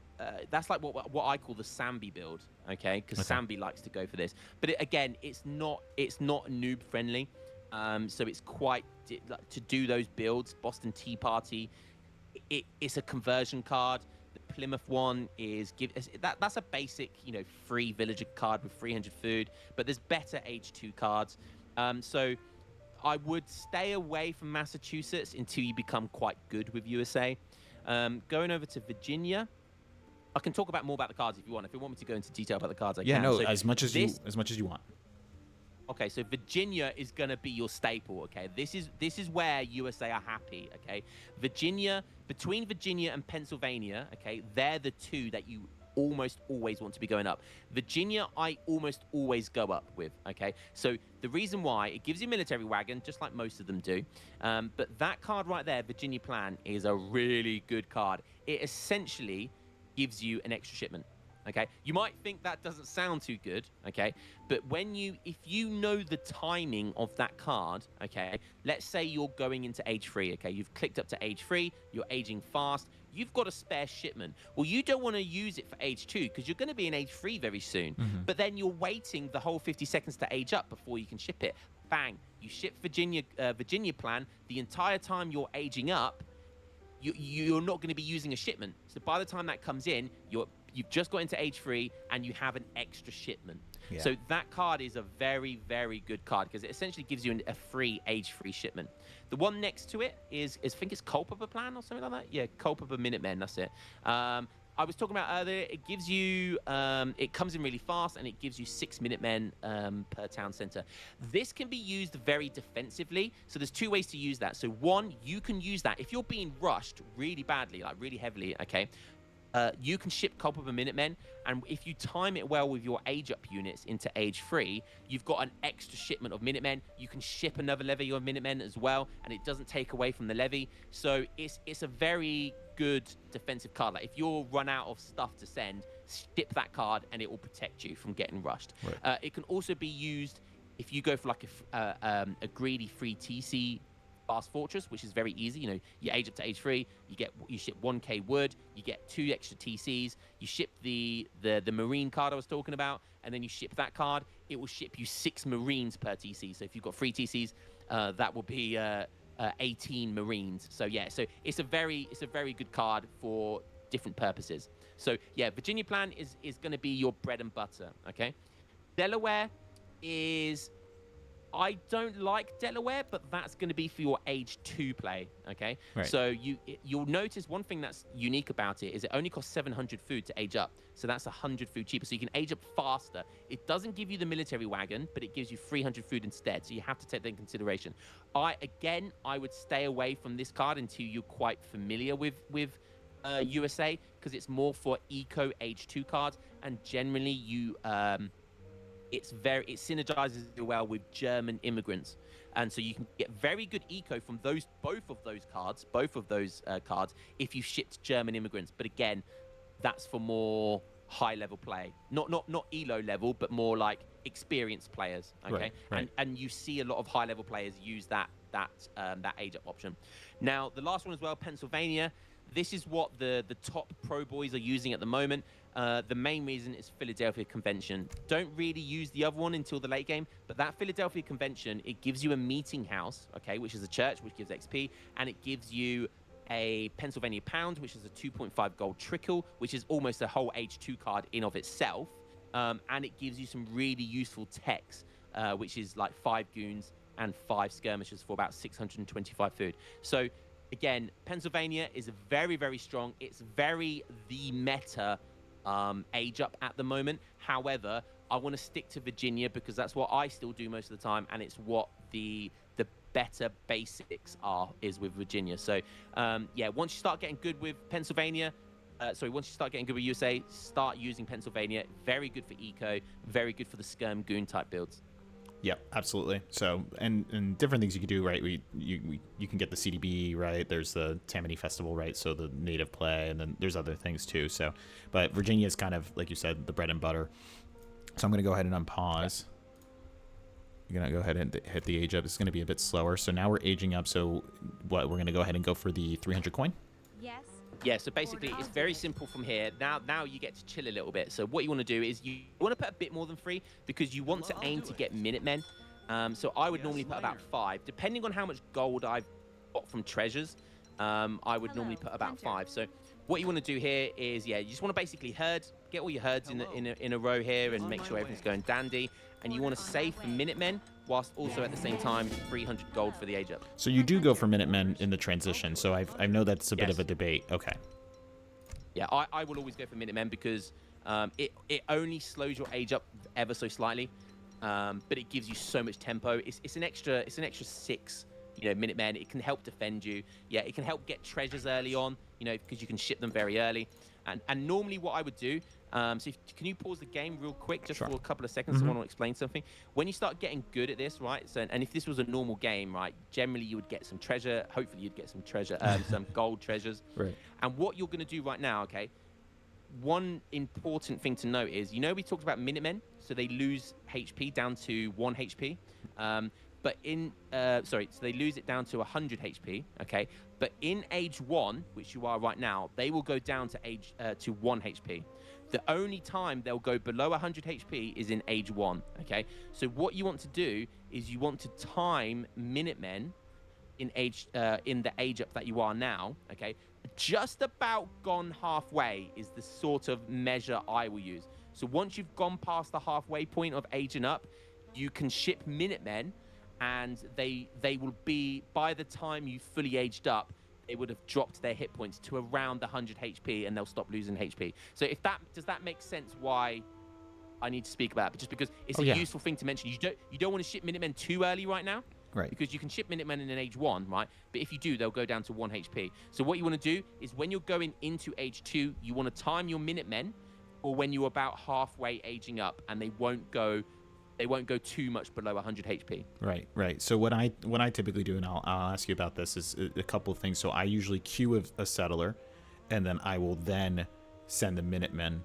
that's like what I call the Sambi build, okay? Because Okay. Sambi likes to go for this. But again, it's not noob friendly. So it's quite like, to do those builds. Boston Tea Party, it's a conversion card. The Plymouth one is that's a basic, free villager card with 300 food. But there's better H2 cards. So I would stay away from Massachusetts until you become quite good with USA. Going over to Virginia, I can talk more about the cards if you want. If you want me to go into detail about the cards, I Yeah, can. no, So as much as this- you want. Okay, so Virginia is going to be your staple, okay? This is where USA are happy, okay? Between Virginia and Pennsylvania, okay, they're the 2 that you almost always want to be going up. Virginia, I almost always go up with, okay? So the reason why, it gives you military wagon, just like most of them do. But that card right there, Virginia Plan, is a really good card. It essentially gives you an extra shipment. Okay, you might think that doesn't sound too good, okay, but if you know the timing of that card, okay, let's say you're going into age 3, okay, you've clicked up to age 3, you're aging fast, you've got a spare shipment. Well, you don't want to use it for age 2 because you're going to be in age 3 very soon. But then you're waiting the whole 50 seconds to age up before you can ship it. Bang, you ship Virginia plan. The entire time you're aging up, you're not going to be using a shipment. So by the time that comes in, you've just got into age 3 and you have an extra shipment. Yeah. So that card is a very, very good card because it essentially gives you a free age-free shipment. The one next to it is I think it's Culpeper Plan or something like that. Yeah, Culpeper Minutemen, that's it. I was talking about earlier, it gives you, it comes in really fast and it gives you 6 Minutemen per town center. This can be used very defensively. So there's 2 ways to use that. So one, you can use that if you're being rushed really badly, like really heavily, okay? You can ship Culpeper Minutemen, and if you time it well with your age up units into age 3, you've got an extra shipment of Minutemen. You can ship another levy of Minutemen as well, and it doesn't take away from the levy. So it's a very good defensive card. Like if you're run out of stuff to send, ship that card, and it will protect you from getting rushed. Right. It can also be used if you go for like a greedy free TC Fast Fortress, which is very easy. You know, you age up to age 3, you ship 1k wood, you get 2 extra TCs, you ship the marine card I was talking about, and then you ship that card. It will ship you 6 marines per TC. So if you've got 3 TCs, that will be 18 marines. So yeah, so it's a very good card for different purposes. So yeah, Virginia Plan is going to be your bread and butter. Okay, Delaware is. I don't like Delaware, but that's going to be for your age 2 play, okay? Right. So you'll notice one thing that's unique about it is it only costs 700 food to age up. So that's 100 food cheaper. So you can age up faster. It doesn't give you the military wagon, but it gives you 300 food instead. So you have to take that in consideration. I would stay away from this card until you're quite familiar with USA, because it's more for eco age 2 cards, and generally you it synergizes well with German immigrants, and so you can get very good eco from both of those cards if you shipped German immigrants. But again, that's for more high level play, not elo level, but more like experienced players. Okay, right. And you see a lot of high level players use that age up option. Now the last one as well, Pennsylvania. This is what the top pro boys are using at the moment. The main reason is Philadelphia Convention. Don't really use the other one until the late game, but that Philadelphia Convention, it gives you a meeting house, okay, which is a church, which gives XP, and it gives you a Pennsylvania Pound, which is a 2.5 gold trickle, which is almost a whole H2 card in of itself, and it gives you some really useful techs, which is like 5 goons and 5 skirmishers for about 625 food. So again, Pennsylvania is very, very strong. It's very the meta age up at the moment. However, I want to stick to Virginia because that's what I still do most of the time, and it's what the better basics is with Virginia. So yeah, once you start getting good with Pennsylvania, once you start getting good with USA, start using Pennsylvania. Very good for eco, very good for the skirm goon type builds. Yep, absolutely. So, and different things you can do, right? You can get the CDB, right? There's the Tammany Festival, right? So the native play, and then there's other things too. So, but Virginia is kind of, like you said, the bread and butter. So I'm going to go ahead and unpause. You're going to go ahead and hit the age up. It's going to be a bit slower. So now we're aging up. So what, we're going to go ahead and go for the 300 coin? Yes. Yeah, so basically it's very simple from here. Now you get to chill a little bit. So what you want to do is you want to put a bit more than 3 because you want to aim to get Minutemen. So I would normally put about 5. Depending on how much gold I've got from treasures, I would normally put about 5. So what you want to do here is, yeah, you just want to basically get all your herds in a row here and make sure everything's going dandy. And you want to save for Minutemen, whilst also at the same time 300 gold for the age up. So you do go for Minutemen in the transition. So I know that's a bit Yes. of a debate. Okay. Yeah, I will always go for Minutemen because it only slows your age up ever so slightly, but it gives you so much tempo. It's an extra 6, Minutemen. It can help defend you. Yeah, it can help get treasures early on, because you can ship them very early. And normally what I would do, can you pause the game real quick just Sure. for a couple of seconds? I want to explain something. When you start getting good at this, right? So, and if this was a normal game, right, generally you would get some treasure. Hopefully you'd get some treasure, some gold treasures. Right. And what you're going to do right now, okay, one important thing to note is, we talked about Minutemen, so they lose HP down to 1 HP. But so they lose it down to 100 HP, okay? But in age 1, which you are right now, they will go down to 1 HP. The only time they'll go below 100 HP is in age 1, okay? So what you want to do is you want to time Minutemen in the age up that you are now, okay? Just about gone halfway is the sort of measure I will use. So once you've gone past the halfway point of aging up, you can ship Minutemen, and they will be, by the time you fully aged up, they would have dropped their hit points to around the 100 HP, and they'll stop losing HP. So does that make sense why I need to speak about it? Just because it's a useful thing to mention. You don't want to ship Minutemen too early right now. Right. Because you can ship Minutemen in an age 1, right? But if you do, they'll go down to 1 HP. So what you want to do is when you're going into age 2, you want to time your Minutemen, or when you're about halfway aging up, and they won't go too much below 100 HP. Right. So what I typically do, and I'll ask you about this, is a couple of things. So I usually queue a settler, and then I will then send the Minutemen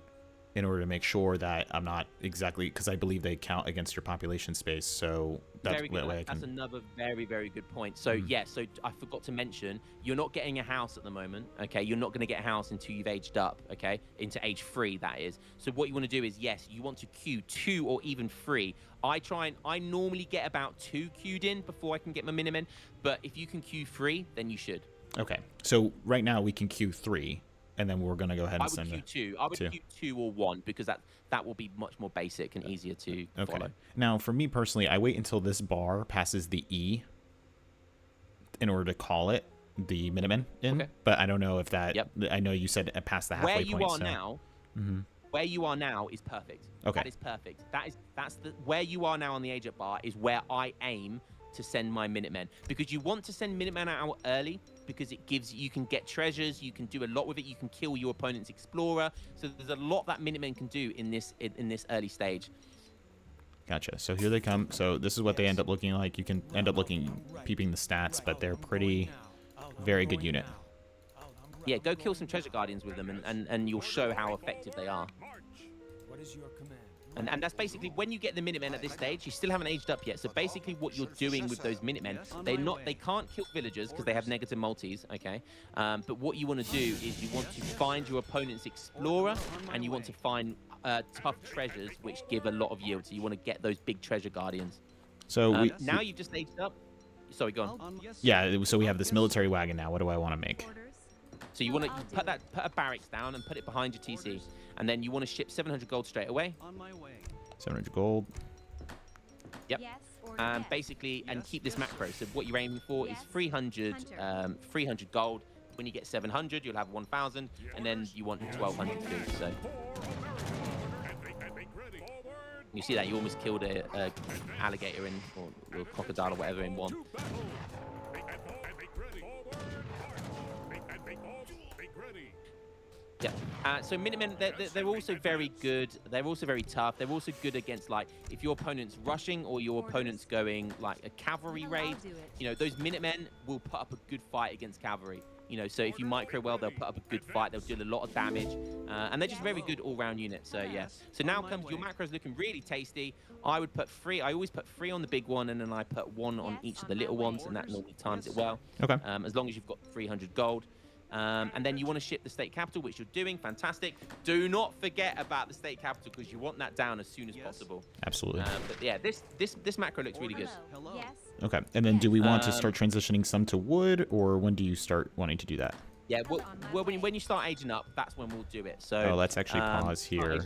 in order to make sure that I'm not exactly, because I believe they count against your population space. So that's that way that's another very, very good point. So so I forgot to mention, you're not getting a house at the moment, okay? You're not going to get a house until you've aged up, okay? Into age 3, that is. So what you want to do is, yes, you want to queue 2 or even 3. I normally get about 2 queued in before I can get my Minutemen, but if you can queue 3, then you should. Okay. So right now we can queue 3. And then we're going to go ahead and send queue 2. I would queue 2 or 1, because that will be much more basic and easier to follow. Now, for me personally, I wait until this bar passes the E in order to call it the Minutemen in. Okay. But I don't know if that... Yep. I know you said it passed the halfway point. Where you are now is perfect. Okay. That is perfect. Where you are now on the age up bar is where I aim to send my Minutemen, because you want to send Minutemen out early, because it gives you can get treasures, you can do a lot with it, you can kill your opponent's explorer. So there's a lot that Minutemen can do in this early stage. Gotcha. So here they come. So this is what they end up looking like. You can end up peeping the stats, but they're very good unit. Yeah, go kill some treasure guardians with them, and you'll show how effective they are. What is your command? And that's basically, when you get the Minutemen at this stage, you still haven't aged up yet. So basically what you're doing with those Minutemen, they can't kill villagers because they have negative multis, okay? But what you want to do is you want to find your opponent's explorer, and you want to find tough treasures which give a lot of yield. So you want to get those big treasure guardians. So now you've just aged up. Sorry, go on. Yeah, so we have this military wagon now. What do I want to make? So you want to put a barracks down and put it behind your TC, and then you want to ship 700 gold straight away. On my way. 700 gold. Yep. Basically, and keep this macro. So what you're aiming for is 300 gold. When you get 700, you'll have 1,000, and then you want 1,200 too. So you see that you almost killed a alligator or crocodile or whatever in one. Yeah. So Minutemen, they're also very good. They're also very tough. They're also good against, like, if your opponent's rushing or your opponent's going like a cavalry raid. You know, those Minutemen will put up a good fight against cavalry. You know, so if you micro well, they'll put up a good fight. They'll deal a lot of damage, and they're just very good all-round units. So yeah. So now comes your macros looking really tasty. I would put 3. I always put 3 on the big one, and then I put 1 on each of the little ones, and that normally times it well. Okay. As long as you've got 300 gold. And then you want to ship the state capital, which you're doing. Fantastic. Do not forget about the state capital, because you want that down as soon as possible. Absolutely. But yeah, this macro looks really good. Hello. Yes. Okay. And then do we want to start transitioning some to wood, or when do you start wanting to do that? Yeah, well when you start aging up, that's when we'll do it. So let's actually pause here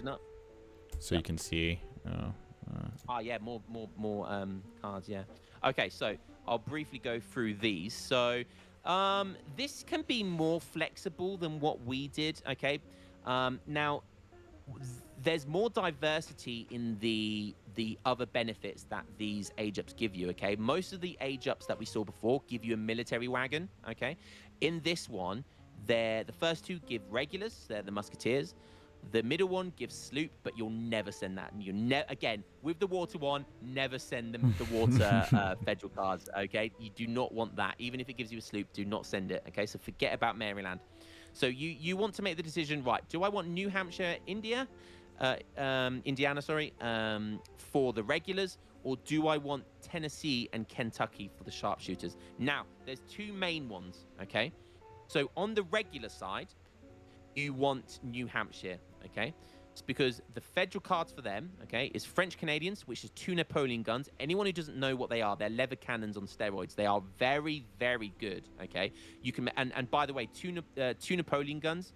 so Yep. you can see. Yeah, more cards. Yeah. Okay, so I'll briefly go through these. So this can be more flexible than what we did. Okay. Now there's more diversity in the other benefits that these age ups give you. Okay, most of the age ups that we saw before give you a military wagon. Okay, in this one, the first 2 give regulars. They're the musketeers. The middle one gives sloop, but you'll never send that. And you again, with the water one, never send them the water federal cards. Okay, you do not want that. Even if it gives you a sloop, do not send it. Okay, so forget about Maryland. So you want to make the decision, right? Do I want New Hampshire, Indiana, for the regulars, or do I want Tennessee and Kentucky for the sharpshooters? Now, there's two main ones, okay? So on the regular side, you want New Hampshire, okay? It's because the federal cards for them, okay, is French Canadians, which is 2 Napoleon guns. Anyone who doesn't know what they are, they're leather cannons on steroids. They are very, very good, okay? You can, and by the way, 2 Napoleon guns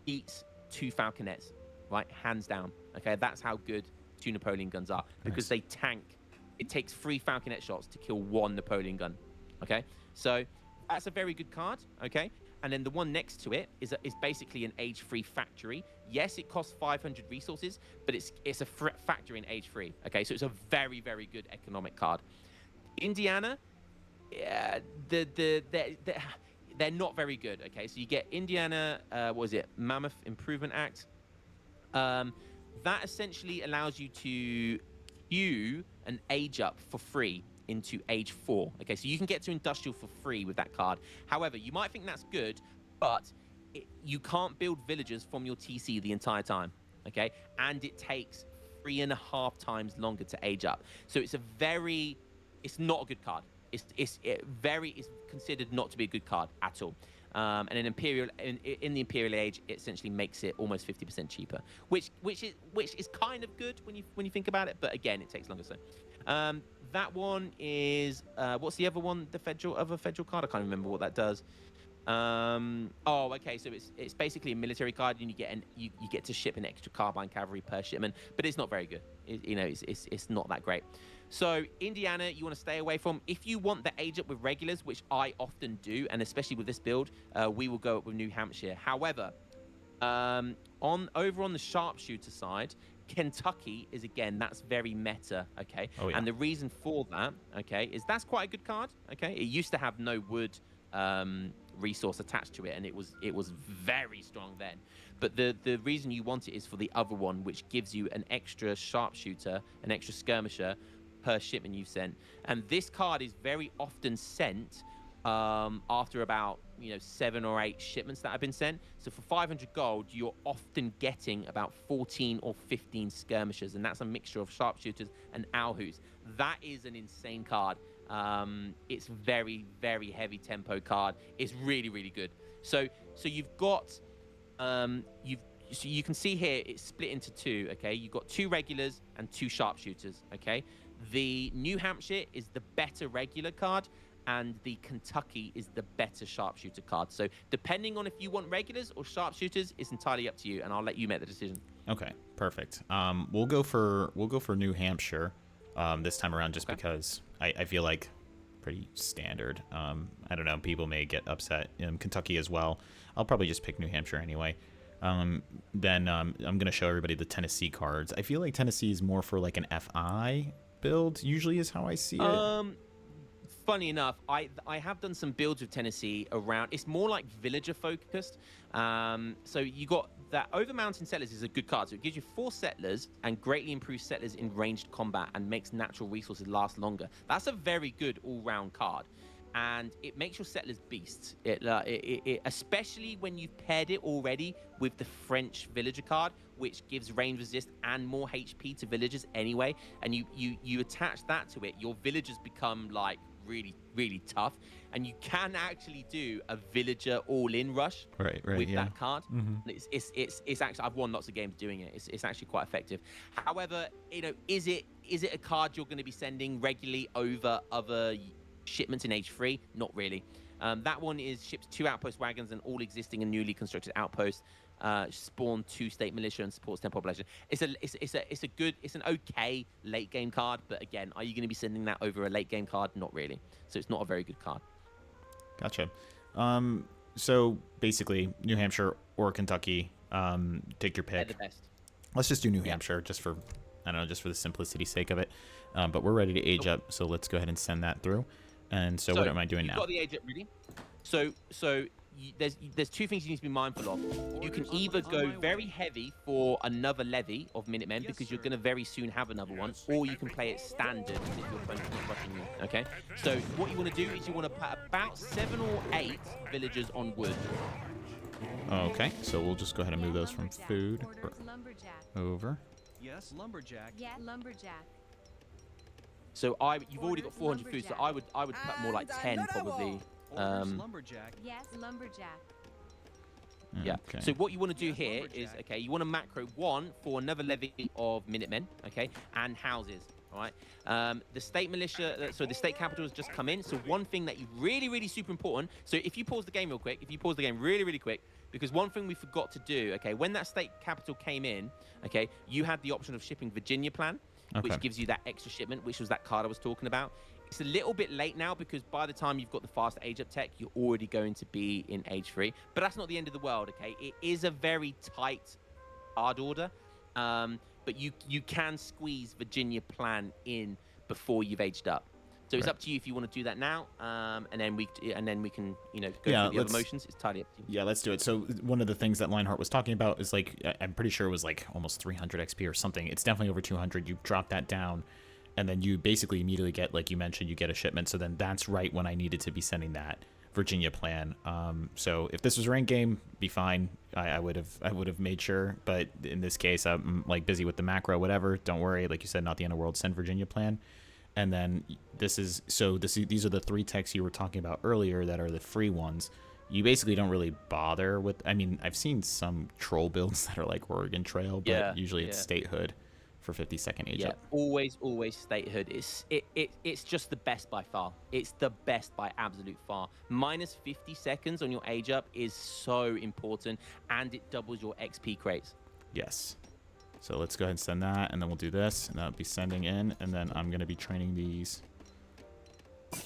beats 2 Falconets, right? Hands down, okay? That's how good 2 Napoleon guns are, because they tank. It takes 3 Falconet shots to kill 1 Napoleon gun, okay? So that's a very good card, okay? And then the one next to it is basically an age-free factory. Yes, it costs 500 resources, but it's a factory in age-free. Okay, so it's a very, very good economic card. Indiana, yeah, they're not very good. Okay, so you get Indiana, what was it? Mammoth Improvement Act. That essentially allows you to queue an age up for free into age 4. Okay, so you can get to industrial for free with that card. However, you might think that's good, but you can't build villagers from your TC the entire time. Okay, and it takes 3.5 times longer to age up. So it's not a good card. It's considered not to be a good card at all. And in the Imperial Age, it essentially makes it almost 50% cheaper, which is kind of good when you think about it. But again, it takes longer. So that one is what's the other one? The federal card. I can't remember what that does. Okay. So it's basically a military card, and you get to ship an extra carbine cavalry per shipment, but it's not very good. It's not that great. So Indiana, you want to stay away from. If you want the age up with regulars, which I often do, and especially with this build, we will go up with New Hampshire. However, over on the sharpshooter side, Kentucky is, again, that's very meta, okay? Oh, yeah. And the reason for that, okay, is that's quite a good card, okay? It used to have no wood resource attached to it, and it was very strong then. But the reason you want it is for the other one, which gives you an extra sharpshooter, an extra skirmisher per shipment you sent. And this card is very often sent after about 7 or 8 shipments that have been sent. So for 500 gold, you're often getting about 14 or 15 skirmishers, and that's a mixture of sharpshooters and owlhoots. That is an insane card. It's very, very heavy tempo card. It's really, really good. So you've got so you can see here it's split into 2. Okay, you've got 2 regulars and 2 sharpshooters. Okay, the New Hampshire is the better regular card, and the Kentucky is the better sharpshooter card. So depending on if you want regulars or sharpshooters, it's entirely up to you, and I'll let you make the decision. Okay, perfect. We'll go for New Hampshire this time around, just because I feel like pretty standard. I don't know, people may get upset. Kentucky as well. I'll probably just pick New Hampshire anyway. Then I'm gonna show everybody the Tennessee cards. I feel like Tennessee is more for like an FI build, usually is how I see it. Funny enough, I have done some builds with Tennessee around. It's more like villager focused. So you got that Over Mountain Settlers is a good card. So it gives you 4 settlers and greatly improves settlers in ranged combat and makes natural resources last longer. That's a very good all-round card. And it makes your settlers beasts. It especially when you've paired it already with the French villager card, which gives range resist and more HP to villagers anyway. And you attach that to it, your villagers become like really, really tough, and you can actually do a villager all-in rush with that card. Mm-hmm. It's actually, I've won lots of games doing it. It's actually quite effective. However, is it a card you're going to be sending regularly over other shipments in age 3? Not really. That one ships 2 outpost wagons and all existing and newly constructed outposts. Spawn 2 state militia and supports 10 population. It's an okay late game card, but again, are you going to be sending that over a late game card? Not really. So it's not a very good card. Gotcha. So basically, New Hampshire or Kentucky, take your pick. They're the best. Let's just do New Hampshire, just for the simplicity's sake of it. But we're ready to age up, so let's go ahead and send that through. And so what am I doing now? You've got the age up ready. So there's 2 things you need to be mindful of. You can either go very heavy for another levy of Minutemen, because you're going to very soon have another one, or you can play it standard if your opponent keeps rushing you. Okay. So what you want to do is you want to put about 7 or 8 villagers on wood. Okay. So we'll just go ahead and move those from food over. Yes, lumberjack. Yes, lumberjack. So you've already got 400 food, so I would put more like 10 probably. Lumberjack. Yes, lumberjack. Yeah. Okay. So what you want to do here is, okay, you want to macro 1 for another levy of Minutemen, okay, and houses. All right. The state militia, so the state capital has just come in. So one thing that you really super important. So if you pause the game real quick, if you pause the game really quick, because one thing we forgot to do, okay, when that state capital came in, okay, you had the option of shipping Virginia plan, which gives you that extra shipment, which was that card I was talking about. It's a little bit late now because by the time you've got the fast age up tech, you're already going to be in age 3. But that's not the end of the world, okay? It is a very tight card order, but you can squeeze Virginia plan in before you've aged up. So it's up to you if you want to do that now, and then we can go through the other motions. It's entirely up to you. Yeah, let's do it. So one of the things that Lionheart was talking about is like I'm pretty sure it was like almost 300 XP or something. It's definitely over 200. You drop that down. And then you basically immediately get, like you mentioned, you get a shipment. So then that's right when I needed to be sending that Virginia plan. So if this was a ranked game, be fine. I would have made sure. But in this case, I'm like busy with the macro, whatever. Don't worry. Like you said, not the end of the world. Send Virginia plan. And then these are the 3 techs you were talking about earlier that are the free ones. You basically don't really bother with. I mean, I've seen some troll builds that are like Oregon Trail, but usually it's statehood for 50-second age up. Always statehood. It's just the best by far. It's the best by absolute far. Minus 50 seconds on your age up is so important, and it doubles your XP crates. Yes. So let's go ahead and send that, and then we'll do this, and that'll be sending in, and then I'm going to be training these.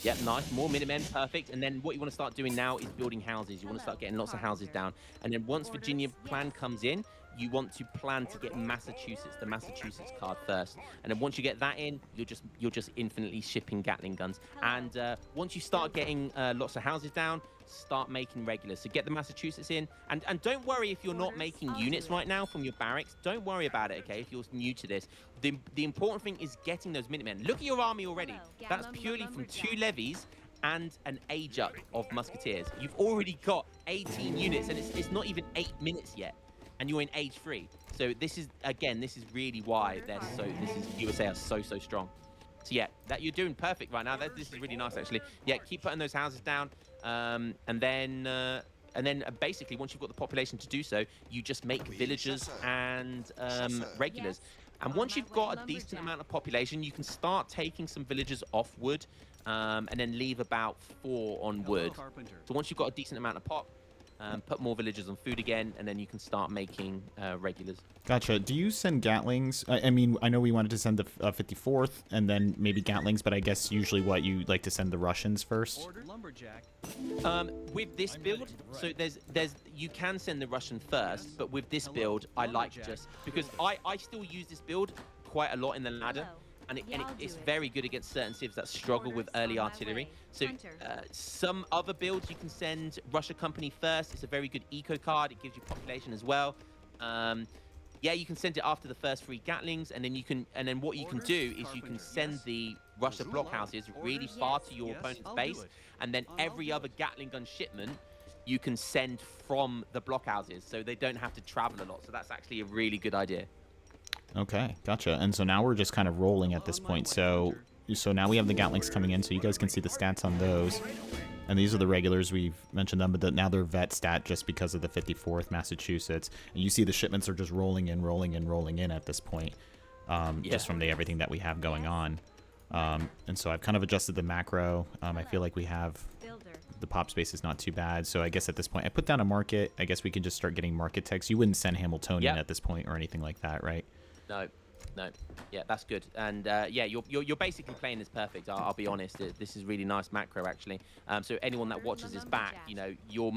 Yep, nice. More Minutemen, perfect. And then what you want to start doing now is building houses. You want to start getting lots of houses down. And then once Virginia plan comes in, you want to plan to get Massachusetts, the Massachusetts card first. And then once you get that in, you're just infinitely shipping Gatling guns. And once you start getting lots of houses down, start making regulars. So get the Massachusetts in. And don't worry if you're not making units right now from your barracks. Don't worry about it, okay, if you're new to this. The important thing is getting those Minutemen. Look at your army already. That's purely from 2 levies and an age up of musketeers. You've already got 18 units, and it's not even 8 minutes yet. And you're in age 3. So this is really why USA are so strong. So yeah, that you're doing perfect right now. This is really nice actually. Yeah, keep putting those houses down, and then basically once you've got the population to do so, you just make villagers and regulars. And once you've got a decent amount of population, you can start taking some villagers off wood, and then leave about 4 on wood. So once you've got a decent amount of pop, put more villagers on food again, and then you can start making regulars. Gotcha. Do you send Gatlings? I mean, I know we wanted to send the 54th and then maybe Gatlings, but I guess usually what you like to send the Russians first. With this build, so you can send the Russian first, but with this build, I like just because I still use this build quite a lot in the ladder. And it's very good against certain civs that struggle with early artillery. So some other builds you can send Russia Company first. It's a very good eco card. It gives you population as well. Yeah, you can send it after the first 3 Gatlings, and then what you can do is you can send the Russia blockhouses really far to your opponent's base, and then every other Gatling gun shipment you can send from the blockhouses, so they don't have to travel a lot. So that's actually a really good idea. Okay, gotcha. And so now we're just kind of rolling at this point. So now we have the Gatlings coming in, so you guys can see the stats on those. And these are the regulars. We've mentioned them, but now they're vet stat just because of the 54th Massachusetts. And you see the shipments are just rolling in at this point, just from everything that we have going on. And so I've kind of adjusted the macro. I feel like we have the pop space is not too bad. So I guess at this point, I put down a market. I guess we can just start getting market techs. You wouldn't send Hamiltonian at this point or anything like that, right? No. Yeah, that's good. And yeah, you're basically playing this perfect. I'll be honest. This is really nice macro actually. So anyone that watches this back, you know, your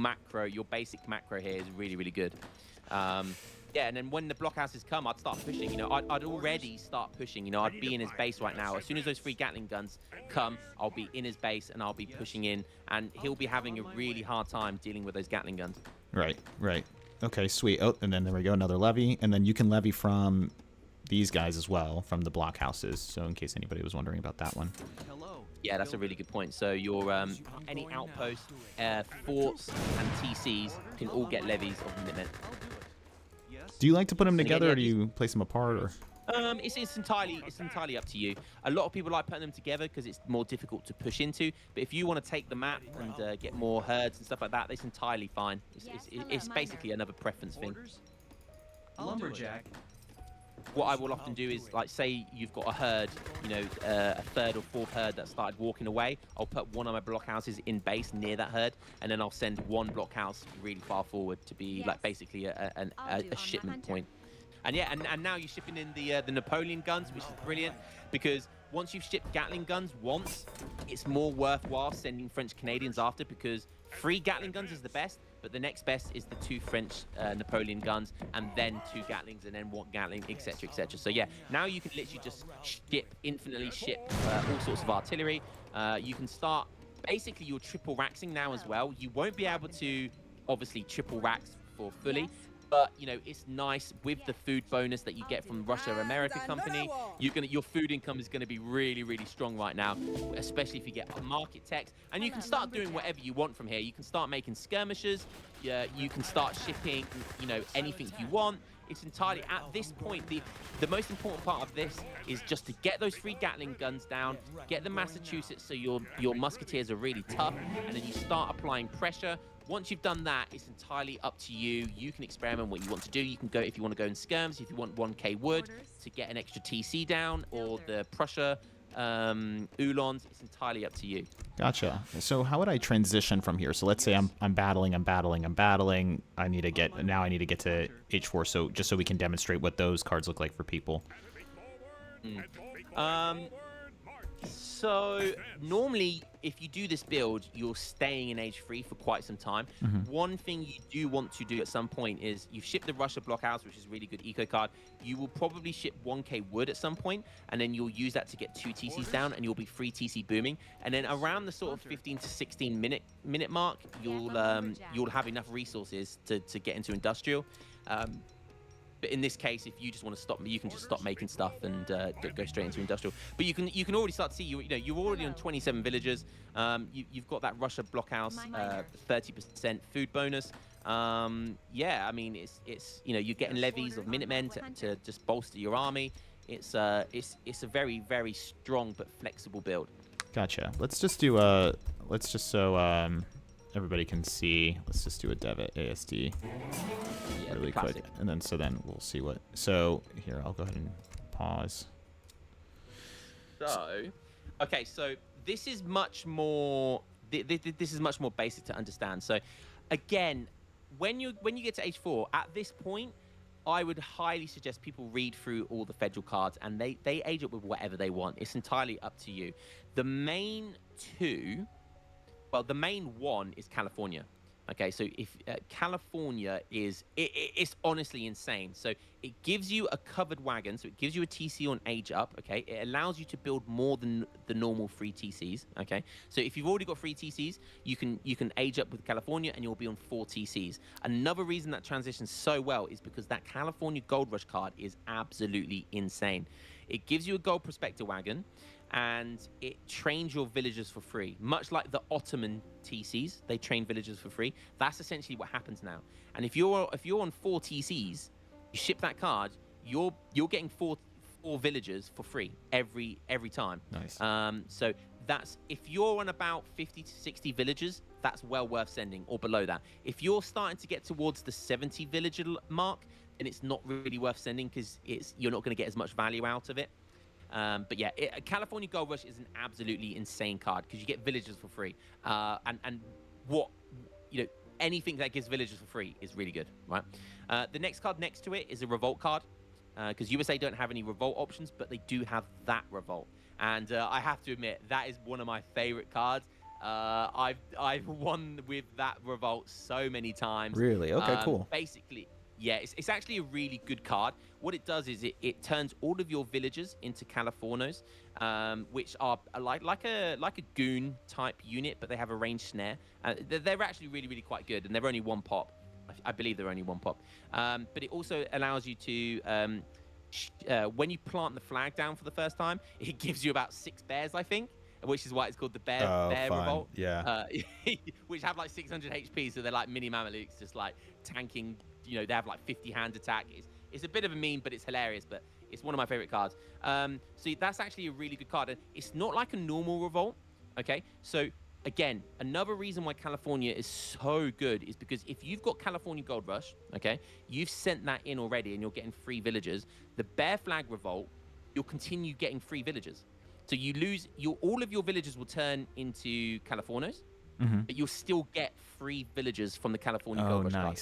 basic macro here is really good. Yeah, and then when the blockhouses come, I'd start pushing. You know, I'd already start pushing. You know, I'd be in his base right now. As soon as those 3 Gatling guns come, I'll be in his base and I'll be pushing in, and he'll be having a really hard time dealing with those Gatling guns. Right. Okay, sweet. Oh, and then there we go, another levy, and then you can levy from these guys as well, from the blockhouses. So in case anybody was wondering about that one. Yeah, that's a really good point. So your any outposts, forts, and TCs can all get levies of Minutemen. Do you like to put them together, or do you place them apart? Or It's entirely up to you. A lot of people like putting them together because it's more difficult to push into. But if you want to take the map and get more herds and stuff like that, it's entirely fine. It's basically another preference thing. Lumberjack. What I will often do is, like, say you've got a herd, a third or fourth herd that started walking away. I'll put one of my blockhouses in base near that herd, and then I'll send one blockhouse really far forward to be like basically a shipment point. And yeah, and now you're shipping in the Napoleon guns, which is brilliant, because once you've shipped Gatling guns once, it's more worthwhile sending French Canadians after, because 3 Gatling guns is the best, but the next best is the 2 French Napoleon guns, and then 2 Gatlings, and then 1 Gatling, etc., etc. So yeah, now you can literally just infinitely ship all sorts of artillery. You can start basically your triple raxing now as well. You won't be able to obviously triple rax for fully. But it's nice with the food bonus that you get from Russia America Company. Your food income is gonna be really, really strong right now, especially if you get market techs. And you can start doing whatever you want from here. You can start making skirmishers. You can start shipping, anything you want. It's entirely at this point. The most important part of this is just to get those 3 Gatling guns down, get the Massachusetts so your musketeers are really tough, and then you start applying pressure. Once you've done that, it's entirely up to you. You can experiment what you want to do. You can go if you want to go in skirms, if you want 1k wood to get an extra TC down, or the Prussia Uhlans. It's entirely up to you. Gotcha. So how would I transition from here? So let's say I'm battling. I need to get to H4. So just so we can demonstrate what those cards look like for people. So normally, if you do this build, you're staying in H3 for quite some time. One thing you do want to do at some point is you've shipped the Russia Blockhouse, which is a really good eco card. You will probably ship 1k wood at some point, and then you'll use that to get 2 TCs down, and you'll be 3 TC booming. And then around the sort of 15 to 16 minute mark, you'll have enough resources to get into industrial. But in this case, if you just want to stop, you can just stop making stuff and go straight into industrial. But you can already start to see you're already on 27 villagers. You've got that Russia Blockhouse 30% food bonus. Yeah, I mean it's you're getting levies of Minutemen to just bolster your army. It's a very, very strong but flexible build. Gotcha. Let's just so everybody can see. Let's just do a dev ASD really quick, and then we'll see what. So here, I'll go ahead and pause. So, okay, so this is much more. This is much more basic to understand. So, again, when you get to H4, at this point, I would highly suggest people read through all the federal cards, and they age up with whatever they want. It's entirely up to you. The main one is California. Okay, so if California it's honestly insane. So it gives you a covered wagon, so it gives you a TC on age up. Okay, it allows you to build more than the normal 3 TCs. Okay, so if you've already got 3 TCs, you can age up with California, and you'll be on 4 TCs. Another reason that transitions so well is because that California Gold Rush card is absolutely insane. It gives you a gold prospector wagon, and it trains your villagers for free. Much like the Ottoman TCs, they train villagers for free. That's essentially what happens now. And if you're on 4 TCs, you ship that card, you're getting 4 villagers for free every time. Nice. So that's, if you're on about 50 to 60 villagers, that's well worth sending, or below that. If you're starting to get towards the 70 villager mark, then it's not really worth sending, because you're not going to get as much value out of it. But yeah, California Gold Rush is an absolutely insane card, because you get villagers for free. And anything that gives villagers for free is really good, right? The next card next to it is a revolt card, because USA don't have any revolt options, but they do have that revolt. And I have to admit, that is one of my favorite cards. I've won with that revolt so many times. Really? Okay, cool. Basically, yeah, it's actually a really good card. What it does is it turns all of your villagers into Californos, which are like a goon type unit, but they have a ranged snare. They're actually really, really quite good, and they're only 1 pop. I believe they're only 1 pop. But it also allows you to, when you plant the flag down for the first time, it gives you about 6 bears, I think, which is why it's called the Bear Revolt. Yeah. Which have like 600 HP, so they're like mini Mamelukes, just like tanking. They have like 50 hand attack. It's a bit of a meme, but it's hilarious. But It's one of my favorite cards. So that's actually a really good card. And it's not like a normal revolt. Okay, so again, another reason why California is so good is because if you've got California Gold Rush, okay, you've sent that in already and you're getting free villagers. The Bear Flag Revolt, you'll continue getting free villagers. So you lose all of your villagers will turn into Californios, but you'll still get free villagers from the California Gold Rush card.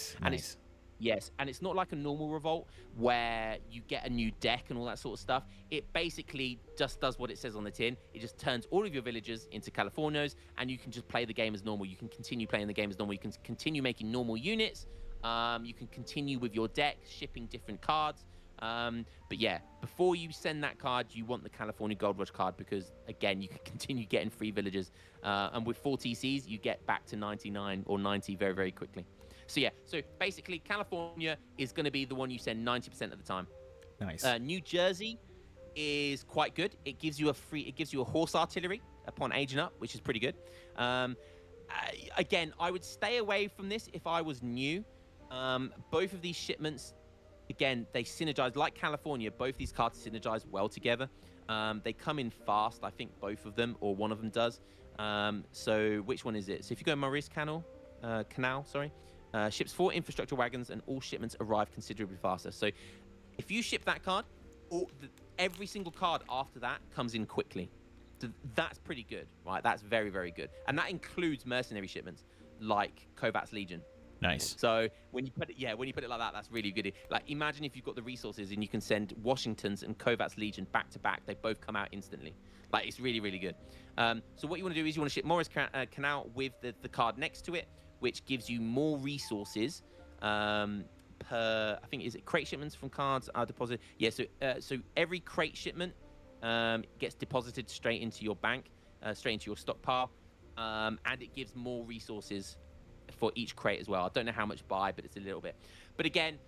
And it's not like a normal revolt where you get a new deck and all that sort of stuff. It basically just does what it says on the tin. It just turns all of your villagers into Californios, and you can just play the game as normal. You can continue playing the game as normal. You can continue making normal units. You can continue with your deck, shipping different cards. But yeah, before you send that card, you want the California Gold Rush card because, again, you can continue getting free villagers. And with 4 TCs, you get back to 99 or 90 very, very quickly. So yeah, so basically, California is going to be the one you send 90% of the time. Nice. New Jersey is quite good. It gives you a horse artillery upon aging up, which is pretty good. Again, I would stay away from this if I was new. Both of these shipments, again, they synergize like California. Both these cards synergize well together. They come in fast. I think both of them, or one of them does. So which one is it? So if you go Maurice Canal, ships 4 infrastructure wagons and all shipments arrive considerably faster. So if you ship that card, every single card after that comes in quickly. So that's pretty good, right? That's very, very good. And that includes mercenary shipments like Kovacs Legion. Nice. So when you put it like that, that's really good. Like imagine if you've got the resources and you can send Washington's and Kovacs Legion back to back. They both come out instantly. Like it's really, really good. So what you want to do is you want to ship Maurice Canal with the card next to it, which gives you more resources per. I think is it crate shipments from cards are deposited. Yeah. So every crate shipment gets deposited straight into your bank, straight into your stockpile, and it gives more resources for each crate as well. I don't know how much by, but it's a little bit. But again,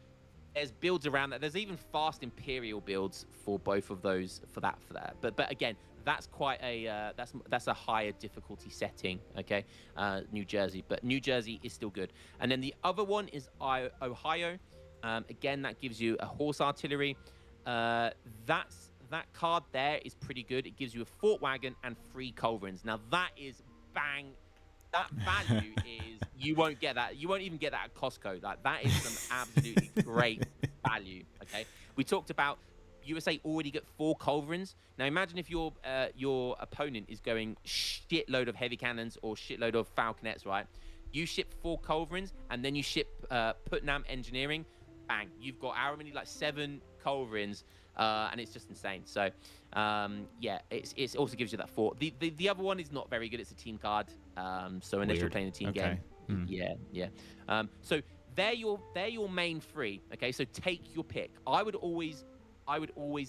there's builds around that. There's even fast Imperial builds for both of those for that. But again, that's quite a that's a higher difficulty setting. Okay, New Jersey, but New Jersey is still good. And then the other one is Ohio. Again, that gives you a horse artillery. That card there is pretty good. It gives you a fort wagon and 3 culverins. Now that is bang. That value is you won't get that. You won't even get that at Costco. Like that is some absolutely great value. Okay, we talked about USA already get 4 culverins. Now imagine if your opponent is going shitload of heavy cannons or shitload of falconets, right? You ship 4 culverins and then you ship Putnam Engineering. Bang! You've got however many, like 7 culverins. And it's just insane. So, yeah, it also gives you that 4. The other one is not very good. It's a team card. So unless you're playing a team game, yeah. So they're your main 3. Okay, so take your pick. I would always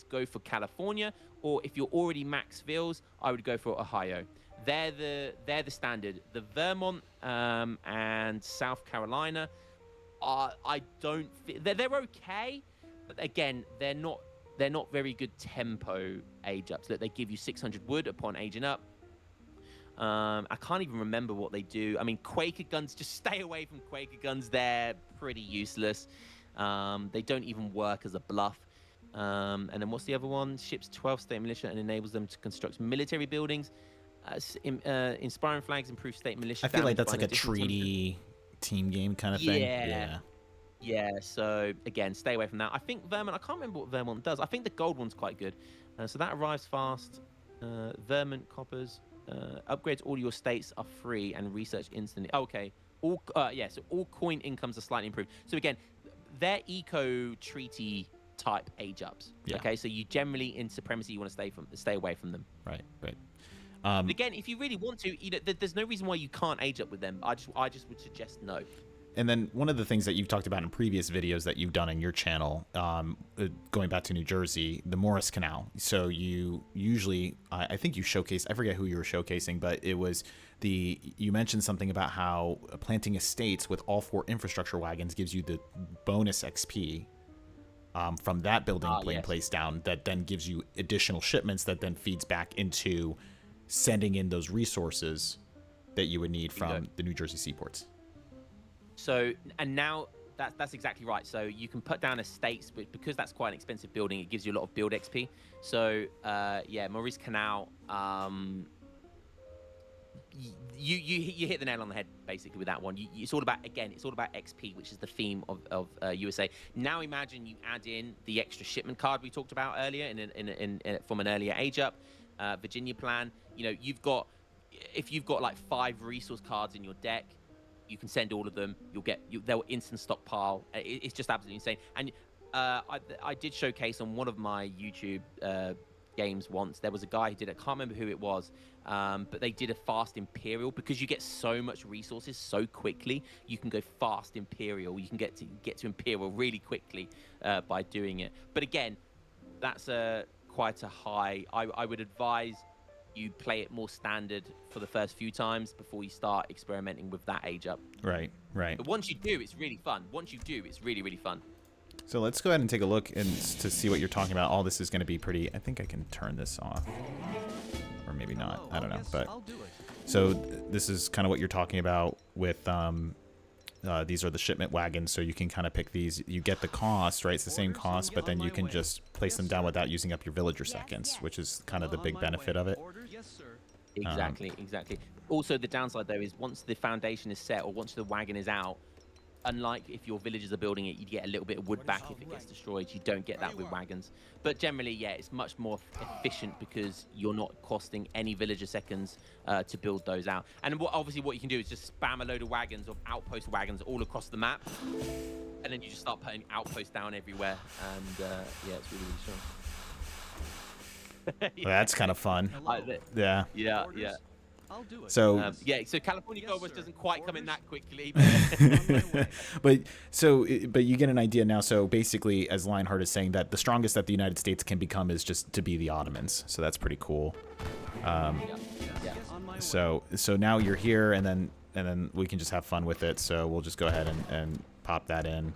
go for California, or if you're already max Vills, I would go for Ohio. They're the standard. The Vermont and South Carolina, they're okay, but again, they're not very good tempo age ups. They give you 600 wood upon aging up. I can't even remember what they do. I mean, Quaker guns, just stay away from Quaker guns. They're pretty useless. They don't even work as a bluff. And then what's the other one? Ships 12 state militia and enables them to construct military buildings. Inspiring flags improve state militia. I feel like that's like a treaty team game kind of thing. Yeah, so again, stay away from that. I think Vermont, I can't remember what Vermont does. I think the gold one's quite good. So that arrives fast. Vermont coppers. Upgrades all your states are free and research instantly. Okay. So all coin incomes are slightly improved. So again, they're eco treaty type age ups. Yeah. Okay, so you generally in supremacy you want to stay away from them. Right. But again, if you really want to, there's no reason why you can't age up with them. I just would suggest no. And then one of the things that you've talked about in previous videos that you've done on your channel, going back to New Jersey, the Morris Canal. So you usually, I think you showcase, I forget who you were showcasing, but it was you mentioned something about how planting estates with all 4 infrastructure wagons gives you the bonus XP from that building being placed down that then gives you additional shipments that then feeds back into sending in those resources that you would need from the New Jersey seaports. So, and now that's exactly right. So you can put down estates, but because that's quite an expensive building, it gives you a lot of build XP. So yeah, Maurice Canal. You hit the nail on the head basically with that one. It's all about XP, which is the theme of USA. Now imagine you add in the extra shipment card we talked about earlier from an earlier age up, Virginia plan. You know, if you've got like 5 resource cards in your deck, you can send all of them. They'll instant stockpile. It's just absolutely insane. And I did showcase on one of my YouTube games once. There was a guy who did it. I can't remember who it was, but they did a fast Imperial because you get so much resources so quickly. You can go fast Imperial. You can get to Imperial really quickly by doing it. But again, that's quite a high. I would advise you play it more standard for the first few times before you start experimenting with that age up. Right. But once you do, it's really fun. It's really, really fun. So let's go ahead and take a look and to see what you're talking about. All this is going to be pretty. I think I can turn this off, or maybe not. I don't know. But so this is kind of what you're talking about with these are the shipment wagons. So you can kind of pick these. You get the cost, right? It's the same cost, but then you can just place them down without using up your villager seconds, which is kind of the big benefit of it. Exactly. Also, the downside though is once the foundation is set or once the wagon is out, unlike if your villagers are building it, you get a little bit of wood back if it gets destroyed. You don't get that with wagons. But generally, yeah, it's much more efficient because you're not costing any villager seconds to build those out. And obviously what you can do is just spam a load of wagons or outpost wagons all across the map. And then you just start putting outposts down everywhere. And yeah, it's really, really strong. Well, that's kind of fun. Yeah. Yeah. I'll do it. So so California Gold Rush doesn't quite come in that quickly. but you get an idea now. So basically, as Lionheart is saying, that the strongest that the United States can become is just to be the Ottomans. So that's pretty cool. So now you're here, and then we can just have fun with it. So we'll just go ahead and pop that in.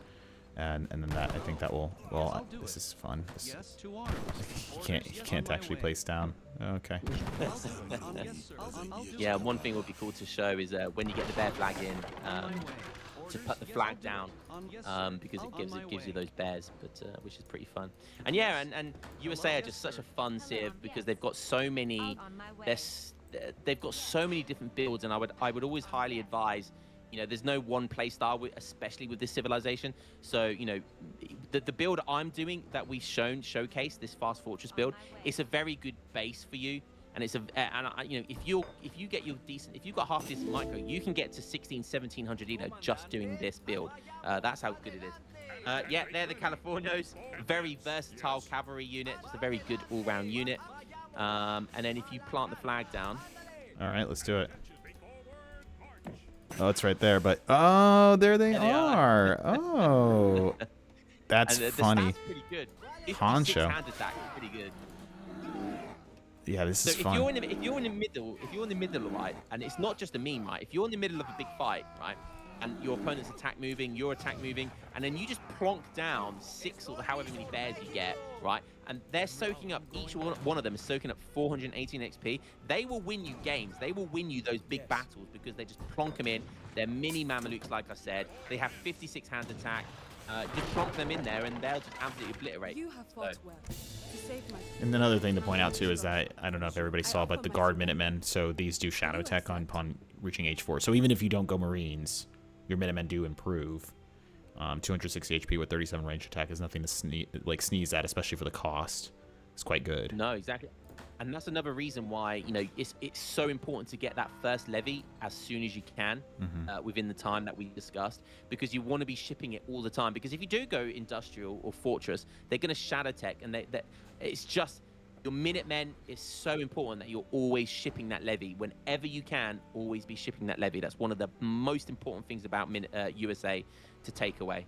And then that, I think that will, well, this is fun. You can't actually place down. Okay. Yeah, one thing would be cool to show is when you get the bear flag in, to put the flag down, because it gives you those bears, but which is pretty fun. And yeah, and USA are just such a fun civ because they've got so many, they've got so many different builds, and I would always highly advise. You know, there's no one play style, especially with this civilization. So, you know, the build I'm doing that we've showcased, this Fast Fortress build, it's a very good base for you. And it's you know, if you get your decent, if you've got half decent micro, you can get to 1700 elo just doing this build. That's how good it is. Yeah, they're the Californios, very versatile cavalry unit, just a very good all-round unit. And then if you plant the flag down. All right, let's do it. Oh, it's right there, but oh, there they are. Oh, that's funny. That's pretty good. Honcho. Hand attack is pretty good. Yeah, this is fun. If you're in the middle, right, and it's not just a meme, right? If you're in the middle of a big fight, right, and your opponent's attack moving, your attack moving, and then you just plonk down 6 or however many bears you get, right? And they're soaking up, each one of them is soaking up 418 XP. They will win you games. They will win you those big battles because they just plonk them in. They're mini Mamelukes, like I said. They have 56 hand attack. Just plonk them in there and they'll just absolutely obliterate. You have fought well. To save my... And another thing to point out too is that I don't know if everybody saw, but the Guard Minutemen, so these do Shadow Tech upon reaching H4. So even if you don't go Marines, your Minutemen do improve. 260 HP with 37 range attack is nothing to sneeze at, especially for the cost. It's quite good. No, exactly. And that's another reason why, you know, it's so important to get that first levy as soon as you can, within the time that we discussed, because you want to be shipping it all the time. Because if you do go industrial or fortress, they're going to shadow tech, and it's just your Minutemen is so important that you're always shipping that levy whenever you can. Always be shipping that levy. That's one of the most important things about USA to take away.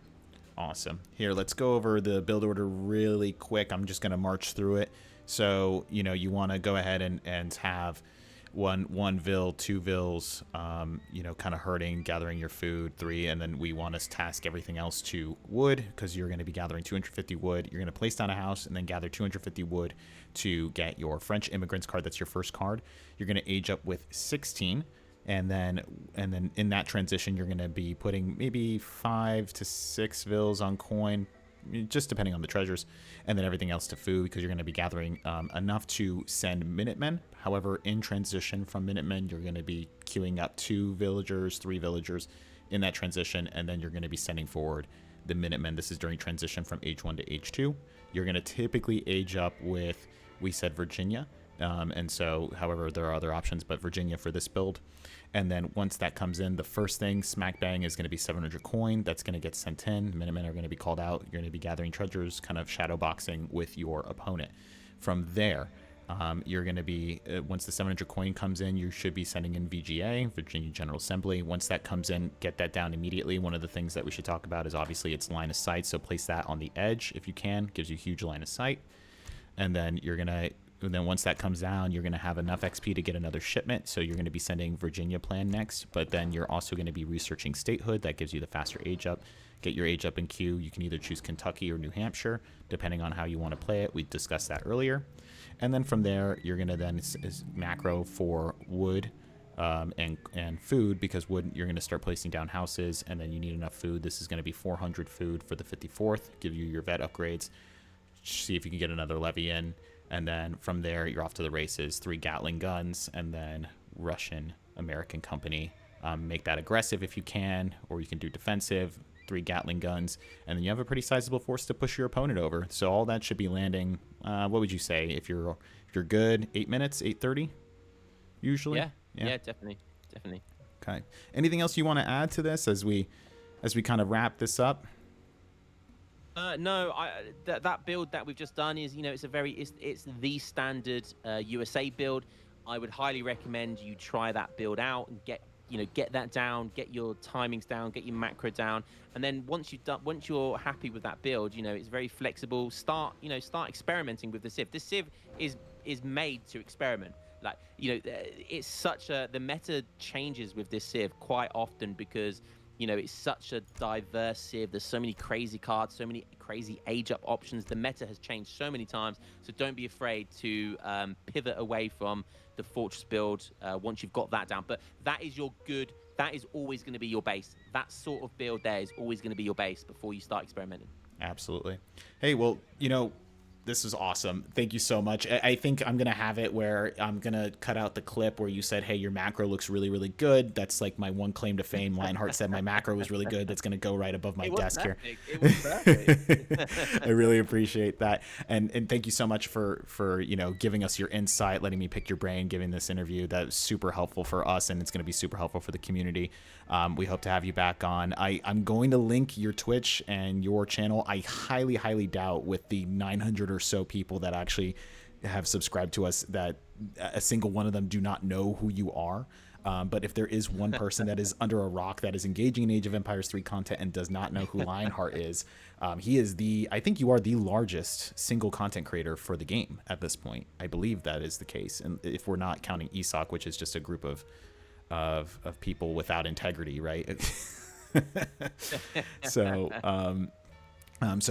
Awesome. Here, let's go over the build order really quick. I'm just going to march through it. So, you know, you want to go ahead and have one vill, 2 vills, you know, kind of herding, gathering your food, 3, and then we want to task everything else to wood, because you're going to be gathering 250 wood. You're going to place down a house and then gather 250 wood to get your French immigrants card. That's your first card. You're going to age up with 16, and then in that transition, you're going to be putting maybe 5 to 6 vills on coin, just depending on the treasures, and then everything else to food, because you're going to be gathering enough to send Minutemen. However, in transition from Minutemen, you're going to be queuing up 2 villagers, 3 villagers in that transition, and then you're going to be sending forward the Minutemen. This is during transition from age 1 to age 2. You're going to typically age up with, we said Virginia, and so, however, there are other options, but Virginia for this build. And then once that comes in, the first thing, smack bang, is going to be 700 coin. That's going to get sent in. Minutemen are going to be called out. You're going to be gathering treasures, kind of shadow boxing with your opponent. From there, you're going to be, once the 700 coin comes in, you should be sending in VGA, Virginia General Assembly. Once that comes in, get that down immediately. One of the things that we should talk about is obviously its line of sight. So place that on the edge if you can. Gives you huge line of sight. And then you're going to, once that comes down, you're going to have enough XP to get another shipment. So you're going to be sending Virginia plan next, but then you're also going to be researching statehood. That gives you the faster age up. Get your age up in queue. You can either choose Kentucky or New Hampshire, depending on how you want to play it. We discussed that earlier. And then from there, you're going to then is macro for wood and food, because wood, you're going to start placing down houses, and then you need enough food. This is going to be 400 food for the 54th, give you your vet upgrades, see if you can get another levy in. And then from there, you're off to the races. 3 Gatling guns, and then Russian American company. Make that aggressive if you can, or you can do defensive. 3 Gatling guns, and then you have a pretty sizable force to push your opponent over. So all that should be landing. What would you say if you're good? 8 minutes, 8:30, usually. Yeah, definitely. Okay. Anything else you want to add to this as we kind of wrap this up? No, that build that we've just done is, it's the standard USA build. I would highly recommend you try that build out and get that down, get your timings down, get your macro down, and then once you're happy with that build, it's very flexible. Start experimenting with the Civ. This Civ is made to experiment. It's such the meta changes with this Civ quite often because it's such a diverse Civ. There's so many crazy cards, so many crazy age up options. The meta has changed so many times, so don't be afraid to pivot away from the Fortress build once you've got that down. But that is always going to be your base. That sort of build there is always going to be your base before you start experimenting. Absolutely. Hey, well, this is awesome. Thank you so much. I think I'm going to have it where I'm going to cut out the clip where you said, hey, your macro looks really, really good. That's like my one claim to fame. Lionheart said my macro was really good. That's going to go right above my desk here. It was perfect. I really appreciate that. And thank you so much for giving us your insight, letting me pick your brain, giving this interview. That was super helpful for us, and it's going to be super helpful for the community. We hope to have you back on. I'm going to link your Twitch and your channel. I highly, highly doubt with the 900 or so people that actually have subscribed to us that a single one of them do not know who you are. But if there is one person that is under a rock that is engaging in Age of Empires 3 content and does not know who Lionheart is, he is I think you are the largest single content creator for the game at this point. I believe that is the case. And if we're not counting ESOC, which is just a group of people without integrity, right? So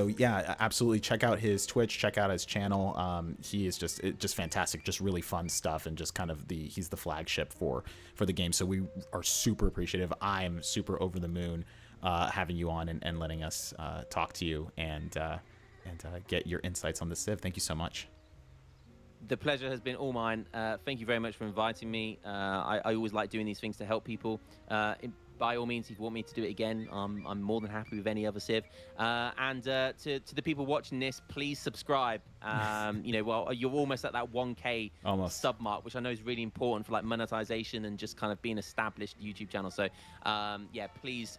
yeah, absolutely. Check out his Twitch, check out his channel. He is just fantastic, just really fun stuff, and just kind of he's the flagship for the game. So we are super appreciative. I'm super over the moon having you on and letting us talk to you and get your insights on the Civ. Thank you so much. The pleasure has been all mine. Thank you very much for inviting me. I always like doing these things to help people. By all means, if you want me to do it again, I'm more than happy with any other Civ. And to the people watching this, please subscribe. Well, you're almost at that 1K sub mark, which I know is really important for like monetization and just kind of being established YouTube channel. So yeah, please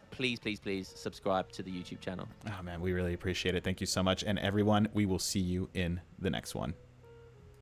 subscribe to the YouTube channel. Oh man, we really appreciate it. Thank you so much. And everyone, we will see you in the next one.